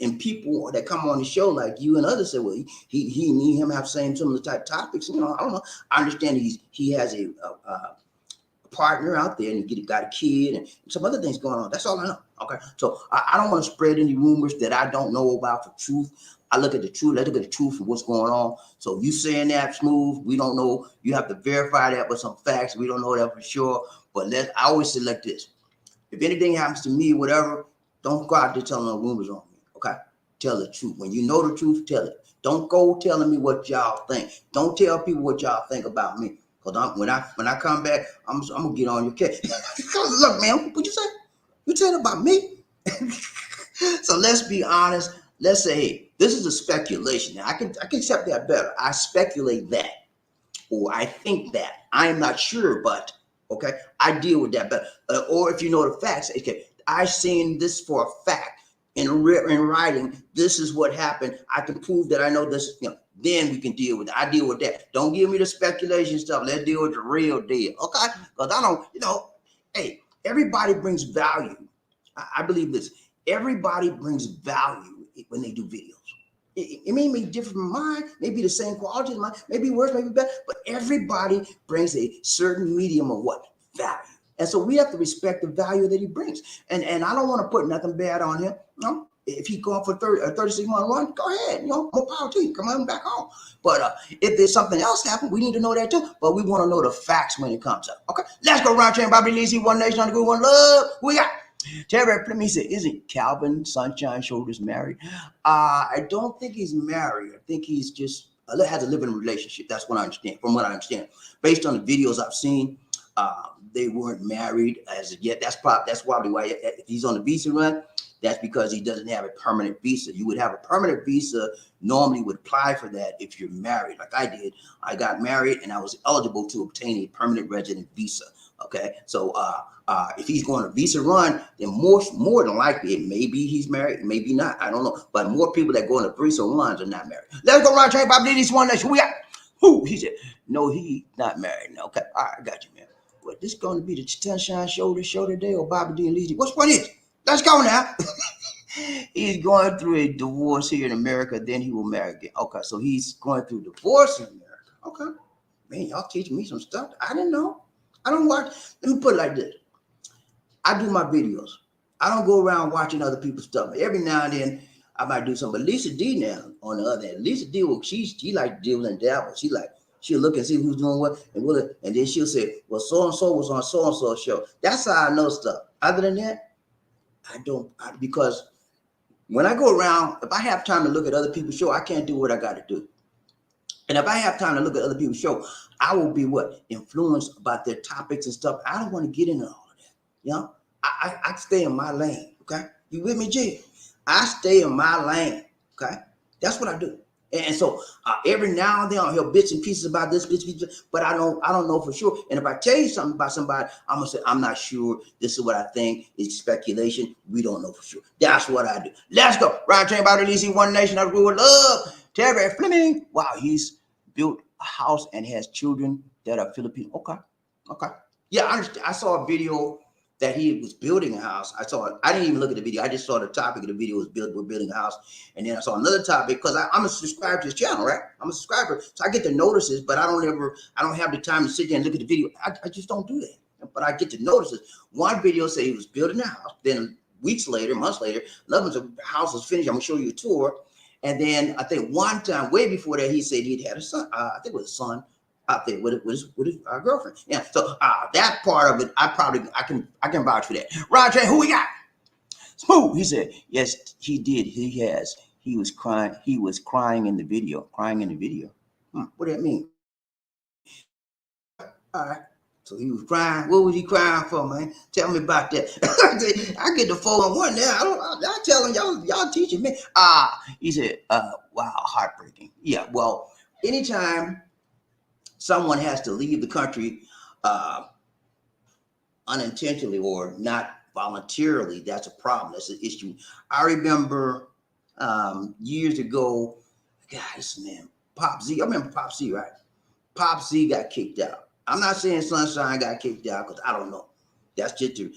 Speaker 1: And people that come on the show like you and others say, well, he and him have similar type topics. I don't know. I understand he has a partner out there, and he got a kid and some other things going on. That's all I know. Okay, so I don't want to spread any rumors that I don't know about for truth. I look at the truth. Let's look at the truth of what's going on. So you saying that, Smooth, we don't know. You have to verify that with some facts. We don't know that for sure. But I always say like this: if anything happens to me, whatever, don't go out there telling no rumors on me. Okay, tell the truth. When you know the truth, tell it. Don't go telling me what y'all think. Don't tell people what y'all think about me. Cause when I come back, I'm gonna get on your case. Look, man, what you say? You saying about me? So let's be honest. Let's say, hey, this is a speculation. Now I can accept that better. I speculate that, or I think that. I am not sure, but okay, I deal with that better. Or if you know the facts, okay, I've seen this for a fact. In writing, this is what happened. I can prove that I know this. Then we can deal with it. I deal with that. Don't give me the speculation stuff. Let's deal with the real deal, okay? Because I don't, hey, everybody brings value. I believe this. Everybody brings value when they do videos. It may be different from mine, maybe the same quality as mine, maybe worse, maybe better, but everybody brings a certain medium of what? Value. And so we have to respect the value that he brings. And I don't want to put nothing bad on him. No, if he's going for 36-month run, go ahead. More power to you. Come on back home. But if there's something else happened, we need to know that too. But we want to know the facts when it comes up. Okay, let's go around train. Bobbie, LisaD, one nation, under good, one love. Who we got? Terry Fleming said, isn't Calvin Sunshine Shoulders married? I don't think he's married. I think he's just has a living relationship. That's what I understand. From what I understand, based on the videos I've seen, they weren't married as of yet. That's probably why if he's on the visa run, that's because he doesn't have a permanent visa. You would have a permanent visa, normally would apply for that if you're married, like I did. I got married and I was eligible to obtain a permanent resident visa. Okay, so if he's going to visa run, then more than likely, maybe he's married, maybe not. I don't know. But more people that go on the visa runs are not married. Let's go around train. Bobbie, LisaD, one nation. We got who? He said, no, he's not married. No, okay, all right, I got you, man. Well, this going to be the Sunshine Shoulder show today, or BobbieD and LisaD? Which one is it? Let's go now. He's going through a divorce here in America, then he will marry again. Okay, so he's going through divorce in America. Okay. Man, y'all teaching me some stuff I didn't know. I don't watch. Let me put it like this. I do my videos. I don't go around watching other people's stuff. Every now and then I might do something. But LisaD now, on the other hand, LisaD, she like deals and dabbles. She'll look and see who's doing what, and then she'll say, well, so-and-so was on so-and-so show. That's how I know stuff. Other than that, I don't, because when I go around, if I have time to look at other people's show, I can't do what I got to do. And if I have time to look at other people's show, I will be influenced about their topics and stuff. I don't want to get into all of that. I stay in my lane. Okay, you with me, G? I stay in my lane. Okay, that's what I do. And so every now and then I'll hear bits and pieces about this, but I don't know for sure. And if I tell you something about somebody, I'm gonna say I'm not sure. This is what I think. It's speculation. We don't know for sure. That's what I do. Let's go. Ryan Train, Bobbie, LisaD, one nation, under good, one love. Terry Fleming. Wow, he's built a house and has children that are Philippine. Okay. Yeah, I understand. I saw a video that he was building a house. I didn't even look at the video. I just saw the topic of the video was we're building a house. And then I saw another topic because I'm a subscriber to his channel, right? I'm a subscriber. So I get the notices, but I don't have the time to sit there and look at the video. I just don't do that. But I get the notices. One video said he was building a house. Then months later, the house was finished. I'm gonna show you a tour. And then I think one time, way before that, he said he'd had a son. I think it was a son out there with his girlfriend. Yeah. So that part of it, I can vouch for that. Roger, who we got? Smooth. He said, yes, he did. He was crying. He was crying in the video. What does that mean? All right. So he was crying. What was he crying for, man? Tell me about that. I get the 411 now. I'm telling y'all teaching me. He said, wow, heartbreaking. Yeah. Well, anytime someone has to leave the country unintentionally or not voluntarily, that's a problem. That's an issue. I remember years ago, guys, man, Pop Z. I remember Pop Z, right? Pop Z got kicked out. I'm not saying Sunshine got kicked out because I don't know. That's just true.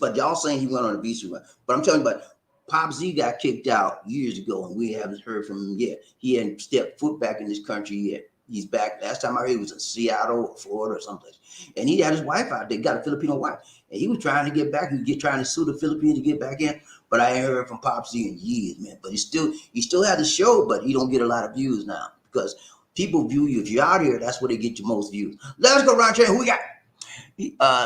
Speaker 1: But y'all saying he went on a visa run. But I'm telling you, but Pop Z got kicked out years ago, and we haven't heard from him yet. He hadn't stepped foot back in this country yet. He's back. Last time I heard he was in Seattle or Florida or someplace. And he had his wife out there, got a Filipino wife. And he was trying to get back. He was trying to sue the Philippines to get back in. But I ain't heard from Pop Z in years, man. But he still had the show, but he don't get a lot of views now. Because people view you. If you're out here, that's where they get you most views. Let's go around here. Who we got?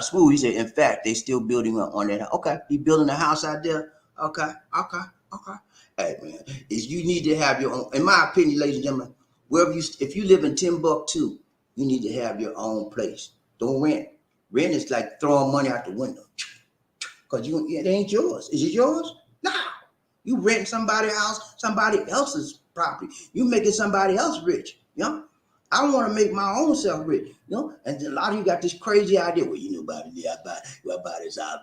Speaker 1: Smooth, he said, in fact, they still building on that. Okay. He building a house out there. Okay. Hey, man, you need to have your own, in my opinion, ladies and gentlemen, if you live in Timbuktu, you need to have your own place. Don't rent. Rent is like throwing money out the window. Because it ain't yours. Is it yours? No. You rent somebody else's property. You making somebody else rich. I want to make my own self rich. And a lot of you got this crazy idea. Well, Bobby, I buy this out,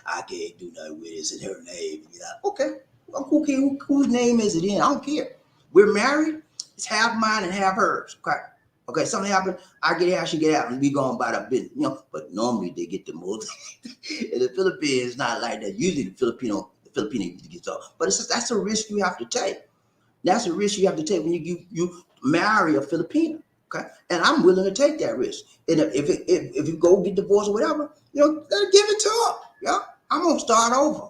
Speaker 1: I can't do nothing with it. It's in her name. Okay. Well, whose name is it in? I don't care. We're married. It's half mine and half hers. Okay. Something happened. I get out, she get out, and we go and buy the business. But normally they get the most. In the Philippines, it's not like that. Usually the Filipino gets off. But that's a risk you have to take. That's a risk you have to take when you marry a Filipino. Okay, and I'm willing to take that risk. And if you go get divorced or whatever, Let give it to her. Yeah, I'm gonna start over.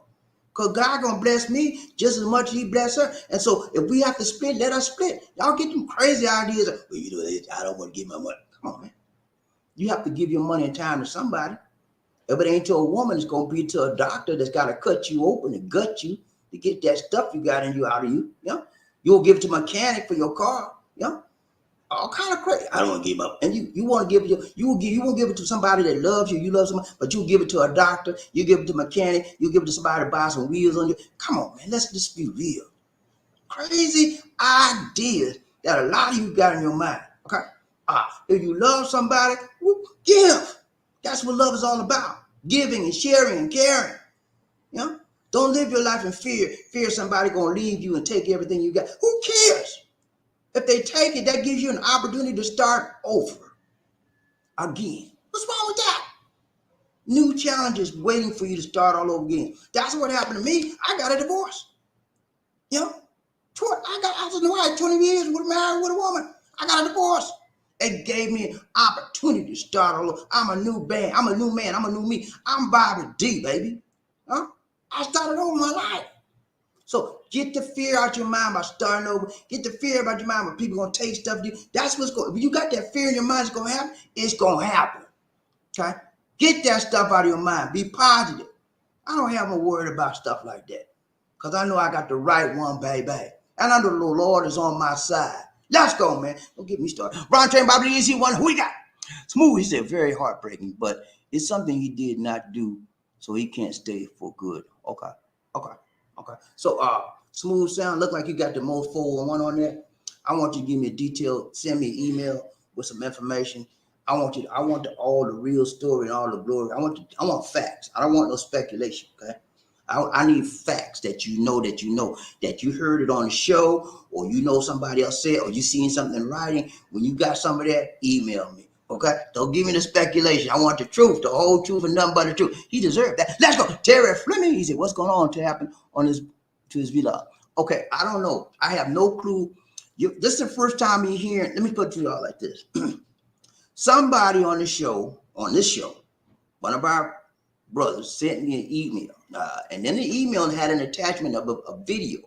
Speaker 1: Cause God gonna bless me just as much as He bless her. And so if we have to split, let us split. Y'all get them crazy ideas. Well, I don't want to give my money. Come on, man. You have to give your money and time to somebody. If it ain't to a woman, it's gonna be to a doctor that's gotta cut you open and gut you to get that stuff you got in you out of you. You'll give it to a mechanic for your car. All kind of crazy. I don't want to give up. And you want to give it, you won't give it to somebody that loves you. You love somebody, but you give it to a doctor. You give it to a mechanic. You give it to somebody to buy some wheels on you. Come on, man. Let's just be real. Crazy ideas that a lot of you got in your mind. Okay. If you love somebody, give. That's what love is all about. Giving and sharing and caring. Don't live your life in fear. Fear somebody gonna leave you and take everything you got. Who cares? If they take it, that gives you an opportunity to start over again. What's wrong with that? New challenges waiting for you to start all over again. That's what happened to me. I got a divorce. I was in the wife 20 years, married with a woman. I got a divorce. It gave me an opportunity to start all over. I'm a new band. I'm a new man. I'm a new me. I'm BobbieD, baby. I started over my life. So get the fear out your mind by starting over. Get the fear about your mind when people gonna take stuff to you. That's what's going. When you got that fear in your mind, it's gonna happen. It's gonna happen. Okay. Get that stuff out of your mind. Be positive. I don't have no worry about stuff like that, cause I know I got the right one, baby, and I know the Lord is on my side. Let's go, man. Don't get me started. Ron Train, BobbieD, easy one. Who we got? Smooth. He said very heartbreaking, but it's something he did not do, so he can't stay for good. Okay. So Smooth Sound, look like you got the most 411 on there. I want you to give me a detail, send me an email with some information. I want all the real story and all the glory. I want facts. I don't want no speculation. Okay. I need facts that you know that you heard it on the show, or somebody else said, or you seen something in writing. When you got some of that, email me. Okay, don't give me the speculation. I want the truth, the whole truth, and nothing but the truth. He deserved that. Let's go. Terry Fleming. He said, "What's going on to happen on his vlog?" Okay, I don't know. I have no clue. This is the first time you're hearing. Let me put it to y'all like this. Somebody on this show, one of our brothers sent me an email, and then the email had an attachment of a video.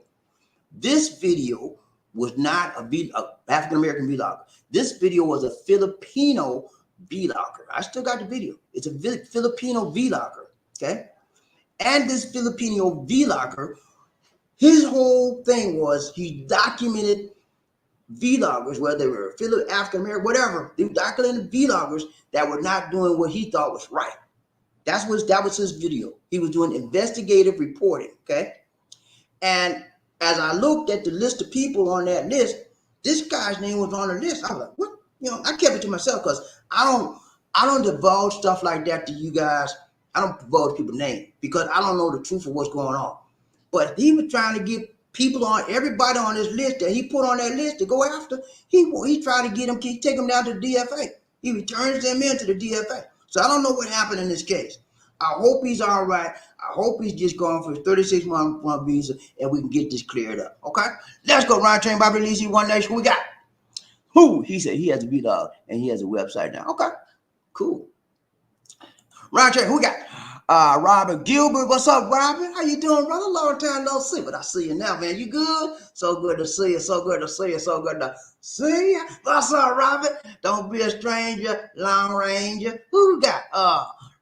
Speaker 1: This video was not a African American vlogger. This video was a Filipino vlogger. I still got the video. It's a Filipino vlogger, okay? And this Filipino vlogger, his whole thing was he documented vloggers, whether they were African American, whatever. They documented vloggers that were not doing what he thought was right. That was his video. He was doing investigative reporting, okay? And as I looked at the list of people on that list, this guy's name was on the list. I was like, what? I kept it to myself because I don't divulge stuff like that to you guys. I don't divulge people's names because I don't know the truth of what's going on. But he was trying to get everybody on this list that he put on that list to go after. He tried to get them, take them down to the DFA. He returns them into the DFA. So I don't know what happened in this case. I hope he's all right. I hope he's just going for his 36-month visa and we can get this cleared up. Okay? Let's go. Ron Train, BobbieD, LisaD, One Nation. We got who? He said he has a vlog and he has a website now. Okay. Cool. Ron Train, who we got? Robert Gilbert. What's up, Robert? How you doing, brother? Long time no see, but I see you now, man. You good? So good to see you. So good to see you. So good to see you. What's up, Robert? Don't be a stranger, Long Ranger. Who we got?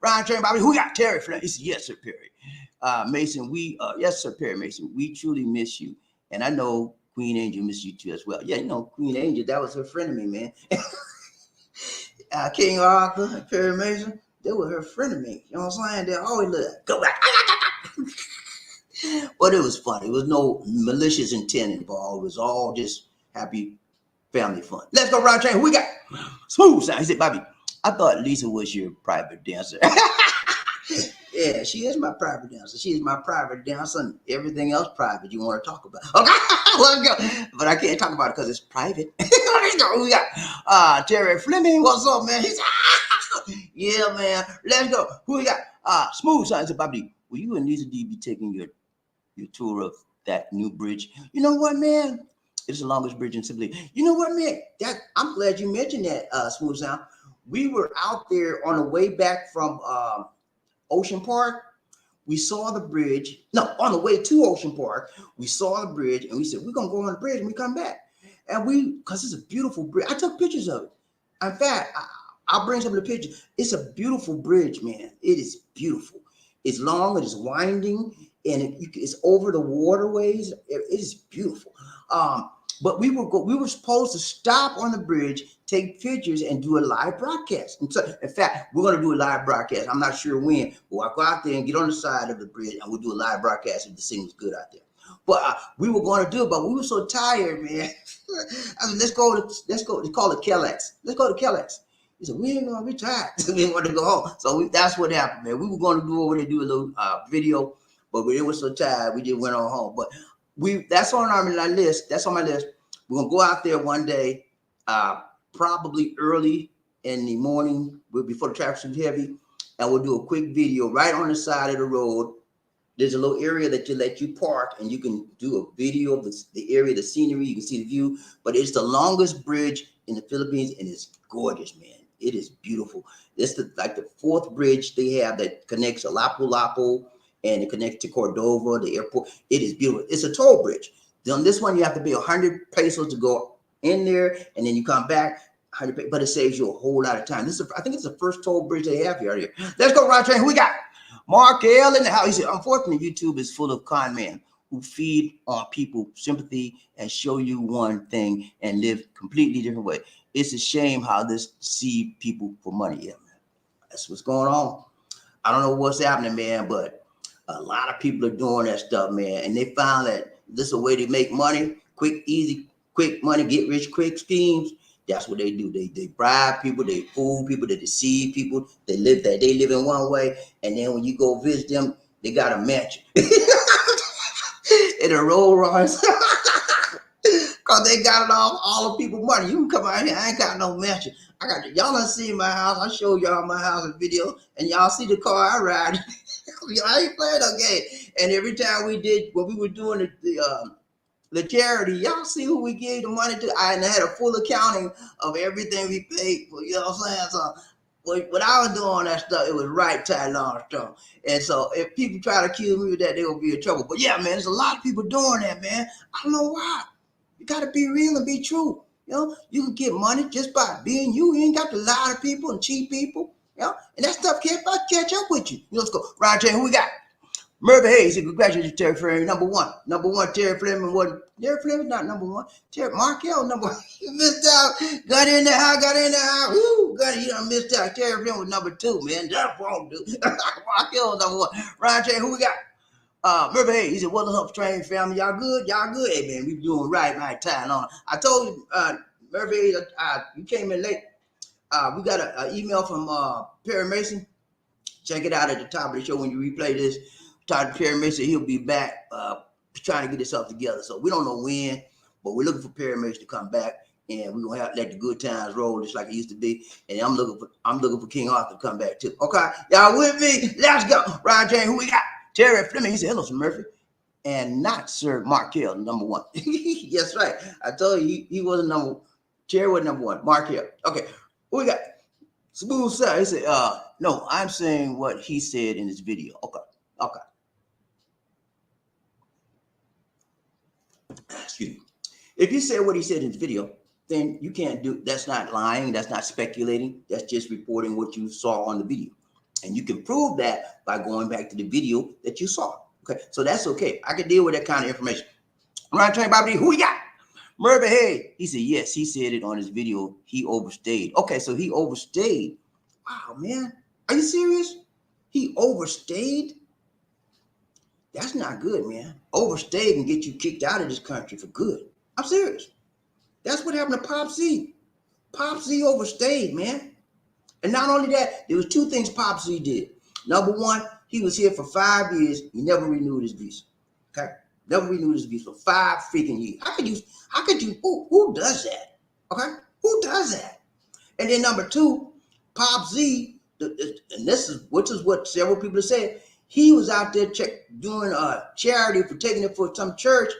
Speaker 1: Ron Train, BobbieD. Who we got? Terry Flynn. He said, yes, sir, Perry. Mason, yes, sir, Perry Mason. We truly miss you. And I know Queen Angel miss you too as well. Yeah, Queen Angel, that was her friend of me, man. King Arthur and Perry Mason, they were her friend of me. You know what I'm saying? They always look, go back. But it was fun. It was no malicious intent involved. It was all just happy family fun. Let's go, Ron Train. Who we got? Smooth Sound. He said, Bobbie, I thought Lisa was your private dancer. Yeah, she is my private dancer. She is my private dancer and everything else private you want to talk about. Okay, let's go. But I can't talk about it because it's private. Let's go. Who we got? Terry Fleming. What's up, man? He's yeah, man. Let's go. Who we got? Smooth Sound. Said, Bobbie, will you and LisaD be taking your tour of that new bridge? You know what, man? It's the longest bridge in Sibley. You know what, man? I'm glad you mentioned that, Smooth Sound. We were out there on the way back from Ocean Park, we saw the bridge. No, on the way to Ocean Park, we saw the bridge and we said, we're going to go on the bridge and we come back. And because it's a beautiful bridge. I took pictures of it. In fact, I'll bring some of the pictures. It's a beautiful bridge, man. It is beautiful. It's long, it is winding, and it's over the waterways. It is beautiful. But we were supposed to stop on the bridge, take pictures, and do a live broadcast. And so, in fact, we're going to do a live broadcast. I'm not sure when, but I'll go out there and get on the side of the bridge, and we'll do a live broadcast if the signal's good out there. But we were going to do it, but we were so tired, man. I mean, let's go. It's called it KLX. Let's go to KLX. He said, we ain't going to be tired. We want to go home. So that's what happened, man. We were going to do over there, do a little video, but we were so tired, we just went on home. But that's on our list. That's on my list. We're going to go out there one day, probably early in the morning before the traffic's too heavy, and we'll do a quick video right on the side of the road. There's a little area that let you park, and you can do a video of the area, the scenery. You can see the view, but it's the longest bridge in the Philippines, and it's gorgeous, man. It is beautiful. It's like the fourth bridge they have that connects Lapu-Lapu, and it connects to Cordova, the airport. It is beautiful. It's a toll bridge. On this one, you have to pay 100 pesos to go in there, and then you come back. But it saves you a whole lot of time. I think it's the first toll bridge they have here. Let's go, Rod Train. Who we got? Mark L in the house. He said, unfortunately, YouTube is full of con men who feed on people sympathy and show you one thing and live completely different way. It's a shame how this deceive people for money. Yeah, man. That's what's going on. I don't know what's happening, man, but a lot of people are doing that stuff, man. And they found that this is a way to make money, quick, easy, quick money, get rich quick schemes. That's what they do. They bribe people, they fool people, they deceive people. They live in one way, and then when you go visit them, they got a mansion in a Rolls Royce. Cause they got it all the people money. You can come out here, I ain't got no mansion. Y'all done seen my house. I show y'all my house in video, and y'all see the car I ride. I ain't playing no game. And every time when we were doing the charity, y'all see who we gave the money to. I had a full accounting of everything we paid for, you know what I'm saying? So when I was doing that stuff, it was right, tight, long, strong. And so if people try to accuse me of that, they're going to be in trouble. But yeah, man, there's a lot of people doing that, man. I don't know why. You got to be real and be true. You know, you can get money just by being you. You ain't got to lie to people and cheat people. You know, and that stuff can't catch up with you. Let's go. Ryan J, who we got? Murphy Hayes, congratulations, Terry Fleming, number one. Number one, Terry Fleming wasn't. Terry Fleming not number one. Terry Markel, number one. You missed out. Got in there. Woo, you done missed out. Terry Fleming was number two, man. That's wrong, dude. Markel was number one. Ryan J, who we got? Murphy Hayes, he said, what's up, train family? Y'all good? Y'all good? Hey, man, we doing right time on. I told you, Murphy Hayes, you came in late. We got an email from Perry Mason. Check it out at the top of the show when you replay this. Talk to Perry Mason, he'll be back trying to get himself together. So we don't know when, but we're looking for Perry Mason to come back, and we're gonna have to let the good times roll just like it used to be. And I'm looking for King Arthur to come back too. Okay, y'all with me? Let's go. Ryan James, who we got? Terry Fleming. He said, hello, Sir Murphy. And not Sir Markel, number one. Yes, right. I told you he wasn't number one. Terry was number one. Markel. Okay, who we got? Smooth Sir. He said, no, I'm saying what he said in his video. Okay. Excuse me. If you say what he said in the video, then you can't do. That's not lying. That's not speculating. That's just reporting what you saw on the video, and you can prove that by going back to the video that you saw. Okay, so that's okay. I can deal with that kind of information. Ryan Train BobbieD, who we got? Murphy Hayes. He said yes. He said it on his video. He overstayed. Okay, so he overstayed. Wow, man, are you serious? He overstayed. That's not good, man. Overstay can get you kicked out of this country for good. I'm serious. That's what happened to Pop Z. Pop Z overstayed, man. And not only that, there was two things Pop Z did. Number one, he was here for 5 years. He never renewed his visa. Okay? Never renewed his visa for 5 freaking years. Who does that? Okay? Who does that? And then number two, Pop Z, and this is what several people have said, he was out there doing a charity for taking it for some church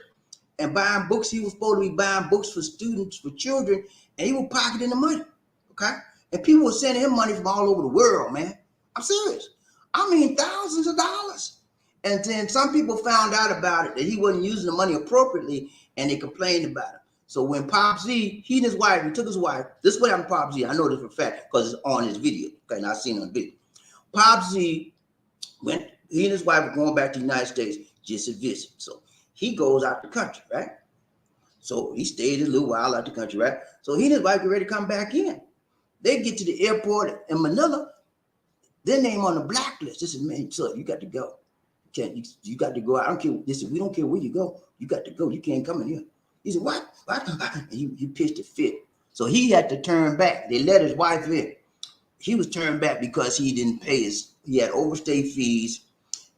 Speaker 1: and buying books. He was supposed to be buying books for students, for children, and he was pocketing the money, okay? And people were sending him money from all over the world, man. I'm serious. I mean, thousands of dollars. And then some people found out about it, that he wasn't using the money appropriately, and they complained about it. So when Pop Z, he and his wife, he took his wife. This is what happened to Pop Z. I know this for a fact because it's on his video. Okay, and I've seen it on video. Pop Z went, he and his wife were going back to the United States just to visit. So he goes out the country, right? So he stayed a little while out the country, right? So he and his wife get ready to come back in. They get to the airport in Manila, their name on the blacklist. This is, man, so you got to go. You got to go. I don't care. Listen, we don't care where you go. You got to go. You can't come in here. He said, what? And he pitched a fit. So he had to turn back. They let his wife in. He was turned back because he didn't pay he had overstay fees.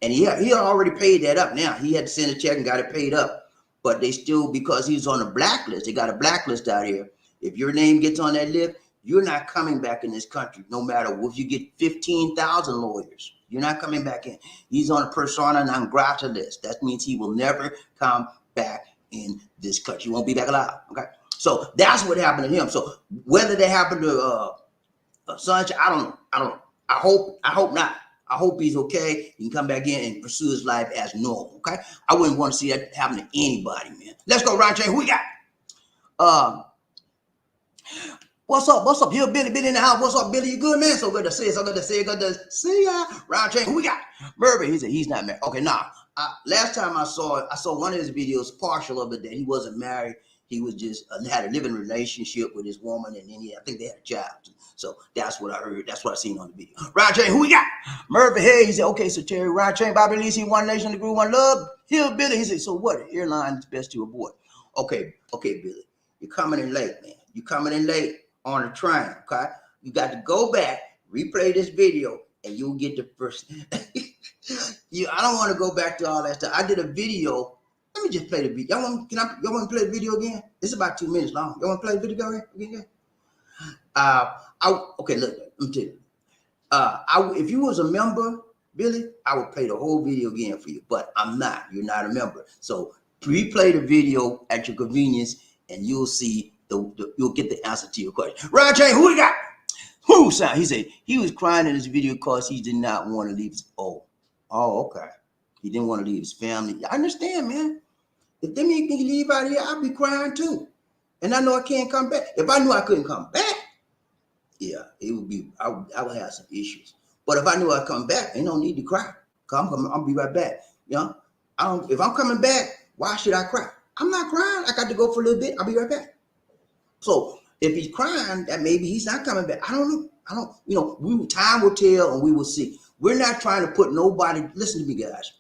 Speaker 1: And he had already paid that up now. He had to send a check and got it paid up. But they still, because he's on a blacklist, they got a blacklist out here. If your name gets on that list, you're not coming back in this country, no matter if you get 15,000 lawyers. You're not coming back in. He's on a persona non grata list. That means he will never come back in this country. He won't be back alive. Okay. So that's what happened to him. So whether that happened to Sunshine, I don't know. I hope not. I hope he's okay. He can come back in and pursue his life as normal. Okay. I wouldn't want to see that happen to anybody, man. Let's go, Ron Chain. Who we got? What's up? What's up? Here, Billy in the house. What's up, Billy? You good, man? So good to see you. So good to see you. Good to see ya. Round Chain. Who we got? Murray. He said he's not married. Okay, nah. Last time I saw one of his videos, partial of it, that he wasn't married. He was just had a living relationship with his woman, and then I think they had a child. So that's what I heard. That's what I seen on the video. Round Chain. Who we got? Murphy. Hey, he said, okay, so Terry, Round Chain, Bobby Lee, see One Nation, the Group, One Love. Here, Billy. He said, so what? Airline is best to avoid. Okay, Billy. You're coming in late, man. You're coming in late on the train, okay? You got to go back, replay this video, and you'll get the first. I don't want to go back to all that stuff. I did a video. Let me just play the video. Y'all want to play the video again? It's about 2 minutes long. Y'all want to play the video again? Okay, look, let me tell you. If you was a member, Billy, I would play the whole video again for you, but I'm not. You're not a member. So replay the video at your convenience, and you'll see you'll get the answer to your question. Ryan Chain, who we got? Who sound? He said he was crying in this video because he did not want to leave his okay. He didn't want to leave his family. I understand, man. If they make me leave out here, I'd be crying too. And I know I can't come back. If I knew I couldn't come back, yeah, it would be I would have some issues. But if I knew I'd come back, ain't no need to cry. I'll be right back. You know, if I'm coming back, why should I cry? I'm not crying. I got to go for a little bit. I'll be right back. So if he's crying, that maybe he's not coming back. I don't know. Time will tell, and we will see. We're not trying to put nobody. Listen to me, guys.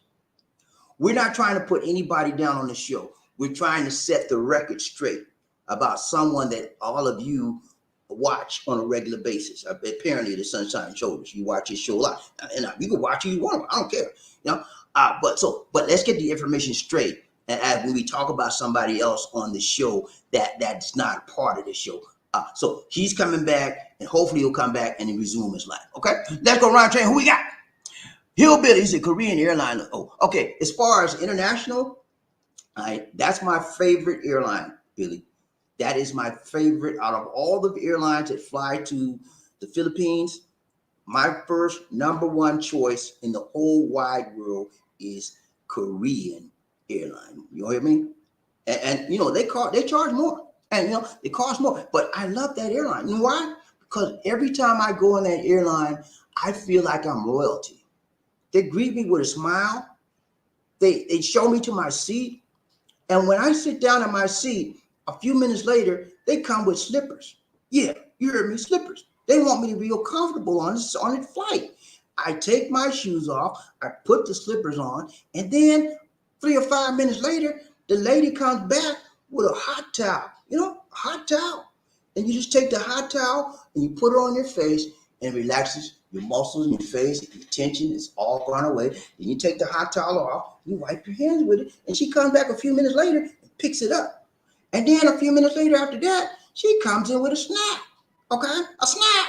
Speaker 1: We're not trying to put anybody down on the show. We're trying to set the record straight about someone that all of you watch on a regular basis. Apparently, the Sunshine Shoulders. You watch his show a lot, and you can watch who you want. I don't care. You know. But let's get the information straight. And when we talk about somebody else on the show that's not part of the show. So he's coming back, and hopefully he'll come back and resume his life. Okay, let's go Ron Train. Who we got? Hillbilly. He's a Korean airline. Oh, okay. As far as international, that's my favorite airline, Billy. That is my favorite out of all the airlines that fly to the Philippines. My first number one choice in the whole wide world is Korean Airline. You hear me? And they charge more, and it costs more. But I love that airline. You know why? Because every time I go on that airline, I feel like I'm royalty. They greet me with a smile. They show me to my seat, and when I sit down in my seat, a few minutes later, they come with slippers. Yeah, you heard me, slippers. They want me to be comfortable on the flight. I take my shoes off, I put the slippers on, and then 3 or 5 minutes later, the lady comes back with a hot towel, hot towel. And you just take the hot towel and you put it on your face, and it relaxes your muscles in your face. Your tension is all gone away. Then you take the hot towel off, you wipe your hands with it, and she comes back a few minutes later and picks it up. And then a few minutes later after that, she comes in with a snack, okay? A snack.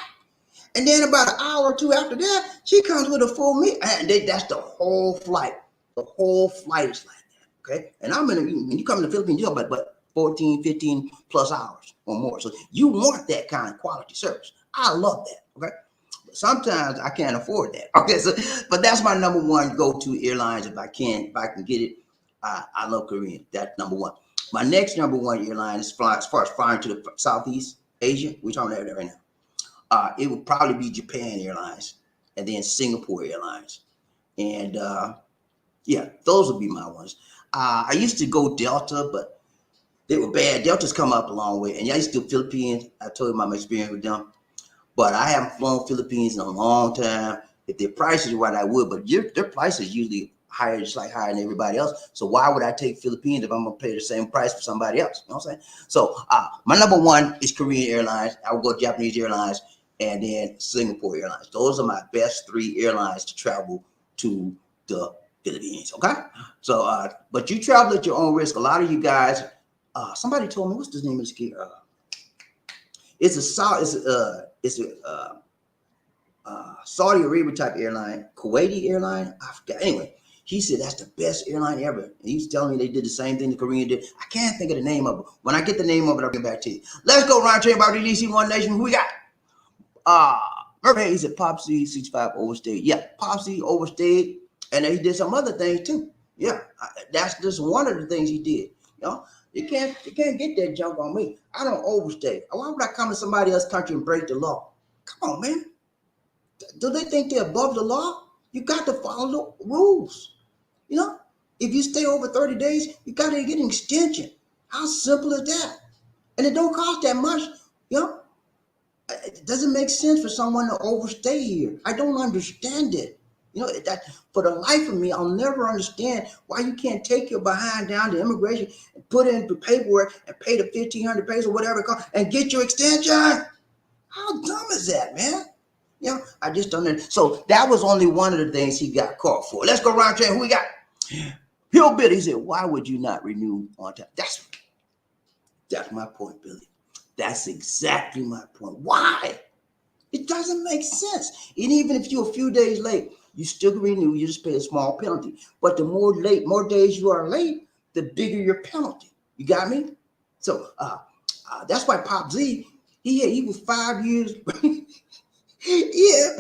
Speaker 1: And then about an hour or two after that, she comes with a full meal. And that's the whole flight. The whole flight is like that, okay? And when you come to the Philippines, you're about 14, 15 plus hours or more. So you want that kind of quality service. I love that, okay? Sometimes I can't afford that. Okay, so but that's my number one go-to airlines if I can get it. I love Korean. That's number one. My next number one airline is as far as flying to the Southeast Asia. We're talking about that right now. It would probably be Japan Airlines and then Singapore Airlines. And yeah, those would be my ones. I used to go Delta, but they were bad. Delta's come up a long way. And I used to do Philippines. I told you about my experience with them. But I haven't flown Philippines in a long time. If their prices are right, I would. But their prices usually higher, just like higher than everybody else. So why would I take Philippines if I'm gonna pay the same price for somebody else? You know what I'm saying? So my number one is Korean Airlines. I would go Japanese Airlines and then Singapore Airlines. Those are my best three airlines to travel to the Philippines. Okay. So but you travel at your own risk. A lot of you guys. Somebody told me what's the name of this kid? It's a Saudi Arabia type airline, Kuwaiti airline. I forgot. Anyway, he said that's the best airline ever. And he was telling me they did the same thing the Korean did. I can't think of the name of it. When I get the name of it, I'll get back to you. Let's go round train about the DC One Nation. Who we got? Mermaid, he said Popsy 65 overstayed. Yeah, Popsy overstayed. And then he did some other things too. Yeah, that's just one of the things he did. You know, you can't get that junk on me. I don't overstay. Why would I come to somebody else's country and break the law? Come on, man. Do they think they're above the law? You got to follow the rules. You know, if you stay over 30 days, you got to get an extension. How simple is that? And it don't cost that much. You know, it doesn't make sense for someone to overstay here. I don't understand it. You know, that for the life of me, I'll never understand why you can't take your behind down to immigration and put in the paperwork and pay the 1,500 pesos or whatever it costs and get your extension. How dumb is that, man? You know, I just don't know. So that was only one of the things he got caught for. Let's go round train. Who we got? Hillbilly. He said, why would you not renew on time? That's my point, Billy. That's exactly my point. Why? It doesn't make sense. And even if you're a few days late, you still renew, you just pay a small penalty. But the more days you are late, the bigger your penalty. You got me? So that's why Pop Z, he was 5 years. Yeah,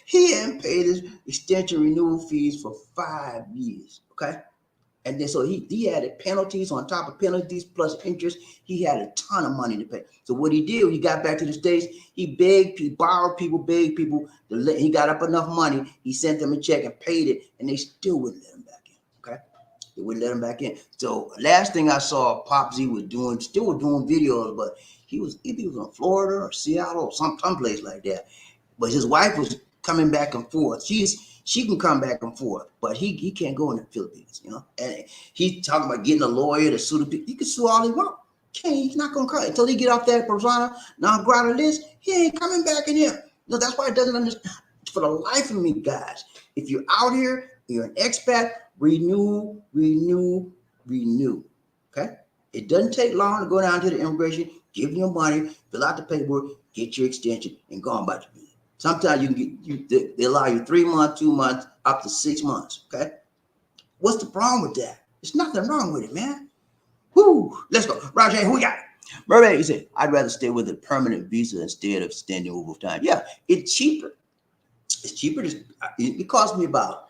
Speaker 1: he hadn't paid his extension renewal fees for 5 years. Okay. And then so he added penalties on top of penalties plus interest. He had a ton of money to pay. So what he did when he got back to the States, he borrowed people, begged people. He got up enough money. He sent them a check and paid it, and they still wouldn't let him back in. Okay, they wouldn't let him back in. So last thing I saw, Pop Z was still doing videos, but he was either he was in Florida or Seattle or some place like that. But his wife was coming back and forth. She can come back and forth, but he can't go in the Philippines, you know. And he's talking about getting a lawyer to sue the people. He can sue all he wants. He's not gonna come until he get off that persona non grata list. He ain't coming back in here. No, that's why it doesn't understand. For the life of me, guys, if you're out here, you're an expat, renew. Okay, it doesn't take long to go down to the immigration, give your money, fill out the paperwork, get your extension, and go on about your business. Sometimes you can they allow you 3 months, 2 months, up to 6 months. Okay, what's the problem with that? There's nothing wrong with it, man. Whoo, let's go. Roger, who we got? Mermaid, he said, I'd rather stay with a permanent visa instead of extending over time. Yeah, it's cheaper. It's cheaper. It cost me about.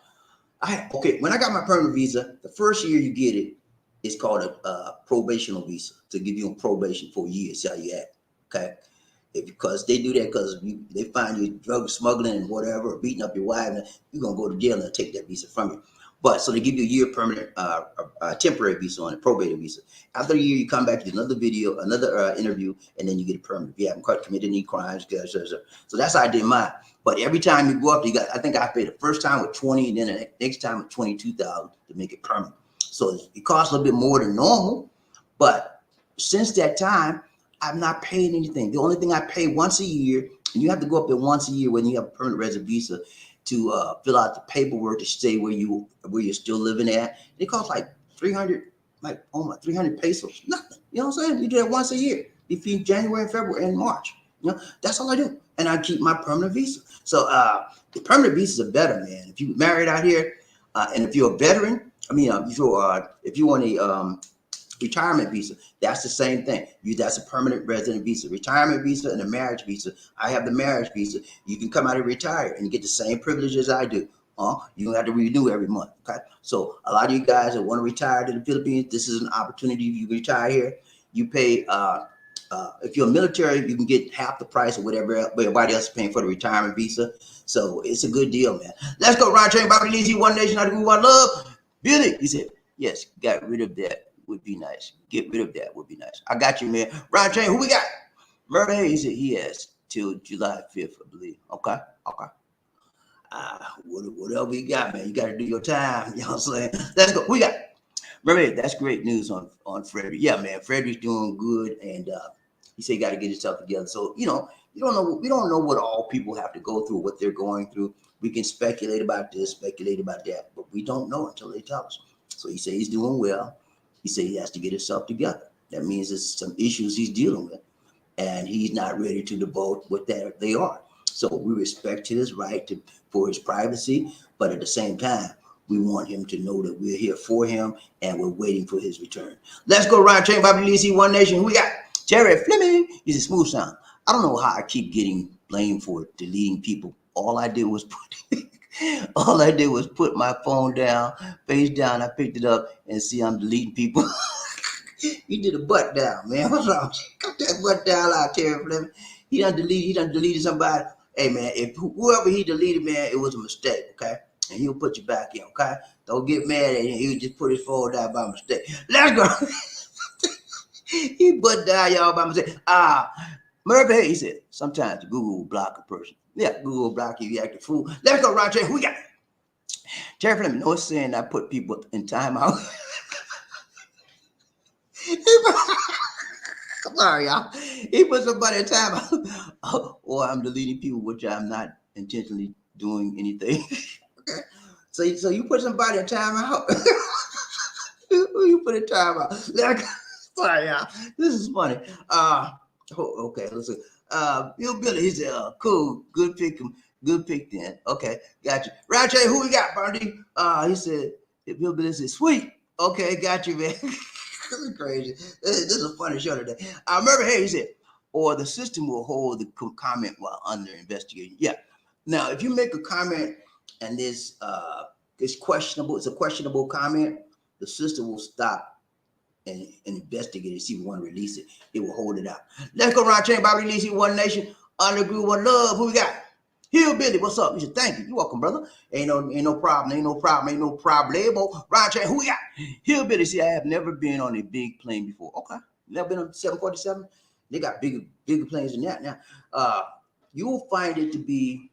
Speaker 1: When I got my permanent visa, the first year you get it, it's called a probational visa to give you a probation for a year. See how you act. Okay. Because they do that because they find you drug smuggling and whatever, or beating up your wife, and you're gonna go to jail and take that visa from you. But so they give you a year permanent, temporary visa on a probated visa. After a year, you come back to another video, another interview, and then you get a permanent. If you haven't committed any crimes, so that's how I did mine. But every time you go up, I think I paid the first time with 20, and then the next time with 22,000 to make it permanent. So it costs a little bit more than normal, but since that time, I've not paid anything. The only thing I pay once a year, and you have to go up there once a year when you have a permanent resident visa to fill out the paperwork to stay where you're still living at. It costs like 300, almost 300 pesos. Nothing. You know what I'm saying? You do that once a year between January and February and March. You know, that's all I do, and I keep my permanent visa. So the permanent visas are better, man. If you're married out here, and if you're a veteran, I mean, if you want a Retirement visa, that's the same thing. That's a permanent resident visa. Retirement visa and a marriage visa. I have the marriage visa. You can come out and retire and get the same privileges I do. You don't have to renew every month. Okay. So a lot of you guys that want to retire to the Philippines, this is an opportunity. If you retire here, you pay if you're military, you can get half the price of whatever everybody else is paying for the retirement visa. So it's a good deal, man. Let's go, Ron Train, Bobby Lee, one nation, under one love. Billy, he said, yes, got rid of that would be nice. Get rid of that would be nice. I got you, man. Ron Train, who we got? Murder Hayes said he has till July 5th, I believe. Okay. Whatever we got, man. You got to do your time. You know what I'm saying? Let's go. We got. Remember, that's great news on Frederick. Yeah, man. Frederick's doing good, and he said he got to get himself together. So you don't know. We don't know what all people have to go through, what they're going through. We can speculate about this, speculate about that, but we don't know until they tell us. So he said he's doing well. He said he has to get himself together. That means there's some issues he's dealing with, and he's not ready to divulge what they are. So we respect his right for his privacy, but at the same time, we want him to know that we're here for him and we're waiting for his return. Let's go, Ryan Train, Bobby Lee, One Nation. Who we got? Jerry Fleming. He's a smooth sound. I don't know how I keep getting blamed for deleting people. All I did was put my phone down, face down. I picked it up and see I'm deleting people. You did a butt down, man. What's wrong? Cut that butt down out, Terry Fleming. He done deleted somebody. Hey, man, if whoever he deleted, man, it was a mistake, okay? And he'll put you back in, okay? Don't get mad at him. He'll just put his phone down by mistake. Let's go. He put down y'all by mistake. Murphy, he said, sometimes Google will block a person. Yeah, Google will block you. You act a fool. Let's go, Roger. Who we got? Terry Fleming, no saying I put people in timeout. Sorry, y'all. He put somebody in timeout. Or I'm deleting people, which I'm not intentionally doing anything. Okay. So you put somebody in timeout. Who you put in timeout? Sorry, y'all. This is funny. Okay, listen. Bill Billy, he said, cool, good pick then. Okay, got you. Roger, who we got, Bundy? He said, Bill Billy said, sweet. Okay, got you, man. This is crazy. This is a funny show today. I remember, hey, he said, or the system will hold the comment while under investigation. Yeah. Now, if you make a comment and it's questionable, it's a questionable comment, the system will stop and investigate it, see if we want to release it. It will hold it out. Let's go around chain by releasing One Nation, under group, one love. Who we got? Hillbilly, what's up? He said, thank you. You're welcome, brother. Ain't no problem. Ryan Chain, who we got? Hillbilly, see, I have never been on a big plane before. Okay. Never been on 747? They got bigger planes than that now. You'll find it to be,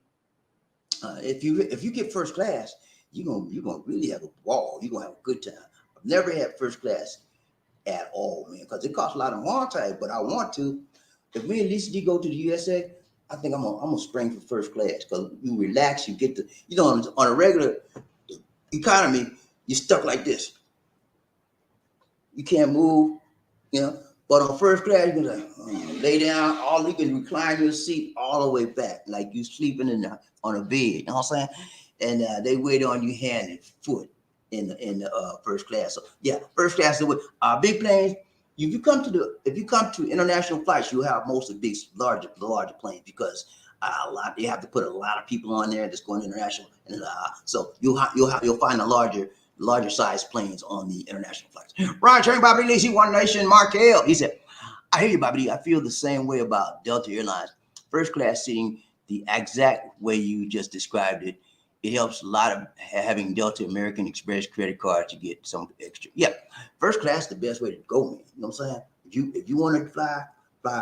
Speaker 1: if you get first class, you're gonna really have a ball. You're gonna have a good time. I've never had first class at all, man, because it costs a lot of money, but I want to. If me and LisaD go to the USA, I think I'm gonna spring for first class because you relax, you get on a regular economy, you're stuck like this. You can't move, But on first class, you can lay down, you can recline your seat all the way back, like you sleeping on a bed. You know what I'm saying? And they wait on you hand and foot in the first class. So yeah, first class is with big planes. If you come to international flights, you'll have most of the larger planes because they have to put a lot of people on there that's going international, and so you'll find the larger size planes on the international flights. Ron Train, Bobby Lee, One Nation, Mark L. He said, I hear you, Bobby. I feel the same way about Delta Airlines. First class seating, the exact way you just described it. It helps a lot of having Delta American Express credit cards to get some extra. Yeah, first class is the best way to go, man. You know what I'm saying? If you want to fly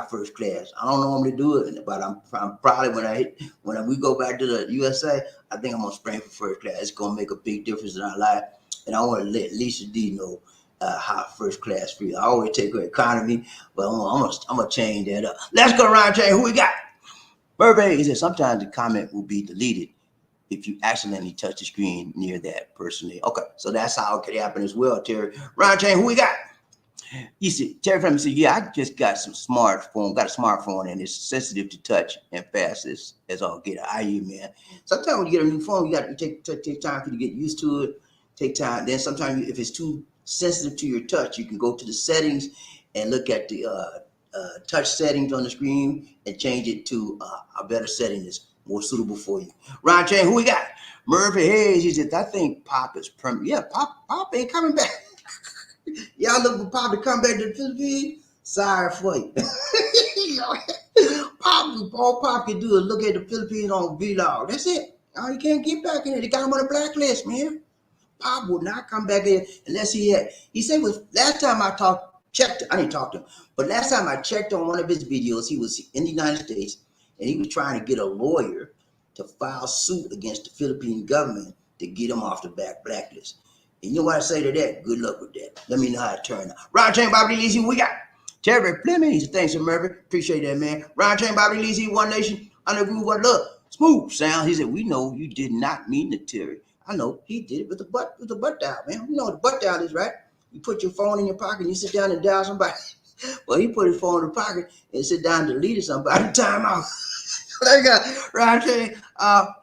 Speaker 1: first class. I don't normally do it, but I'm probably when we go back to the USA, I think I'm gonna spring for first class. It's gonna make a big difference in our life, and I want to let LisaD know how first class feels. I always take her economy, but I'm gonna change that up. Let's go around change. Who we got? Burbank, he said sometimes the comment will be deleted if you accidentally touch the screen near that person. Okay, so that's how it could happen as well, Terry. Ryan Chain, who we got? You see, Terry Fleming said, yeah, I just got a smartphone, and it's sensitive to touch and fast as all get. I hear, man. Sometimes when you get a new phone, you got to take time for you to get used to it. Take time. Then sometimes if it's too sensitive to your touch, you can go to the settings and look at the touch settings on the screen and change it to a better setting that's more suitable for you. Ron Chain, who we got? Murphy Hayes, he said, I think Pop is permanent. Yeah, Pop ain't coming back. Y'all look for Pop to come back to the Philippines? Sorry for you. All Pop can do is look at the Philippines on vlog. That's it. Oh, he can't get back in there. They got him on the blacklist, man. Pop will not come back in unless he said was last time I didn't talk to him, but last time I checked on one of his videos, he was in the United States and he was trying to get a lawyer to file suit against the Philippine government to get him off the blacklist. And you know what I say to that? Good luck with that. Let me know how it turned out. Ron Chain, BobbieD and LisaD, we got Terry Fleming. He said, thanks, Murphy. Appreciate that, man. Ron Chain, BobbieD and LisaD, One Nation, under groove, one love. Smooth sound. He said, we know you did not mean to, Terry. I know he did it with the butt dial, man. You know what the butt dial is, right? You put your phone in your pocket and you sit down and dial somebody. Well, he put his phone in the pocket and sit down and deleted somebody. Time out. They got Roger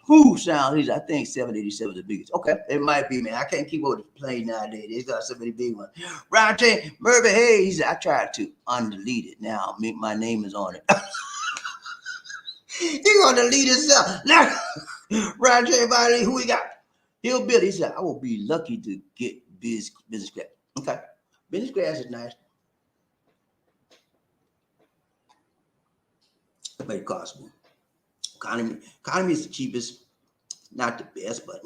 Speaker 1: who sound. He's I think 787 is the biggest. Okay, it might be, man. I can't keep up with the plane nowadays. They got so many big ones. Roger Murphy Hayes. I tried to undelete it. Now my name is on it. He gonna delete himself. Now, Roger, everybody, who we got? Hillbilly. He said, I will be lucky to get business class. Okay, business class is nice. But it costs more. Economy is the cheapest, not the best, but as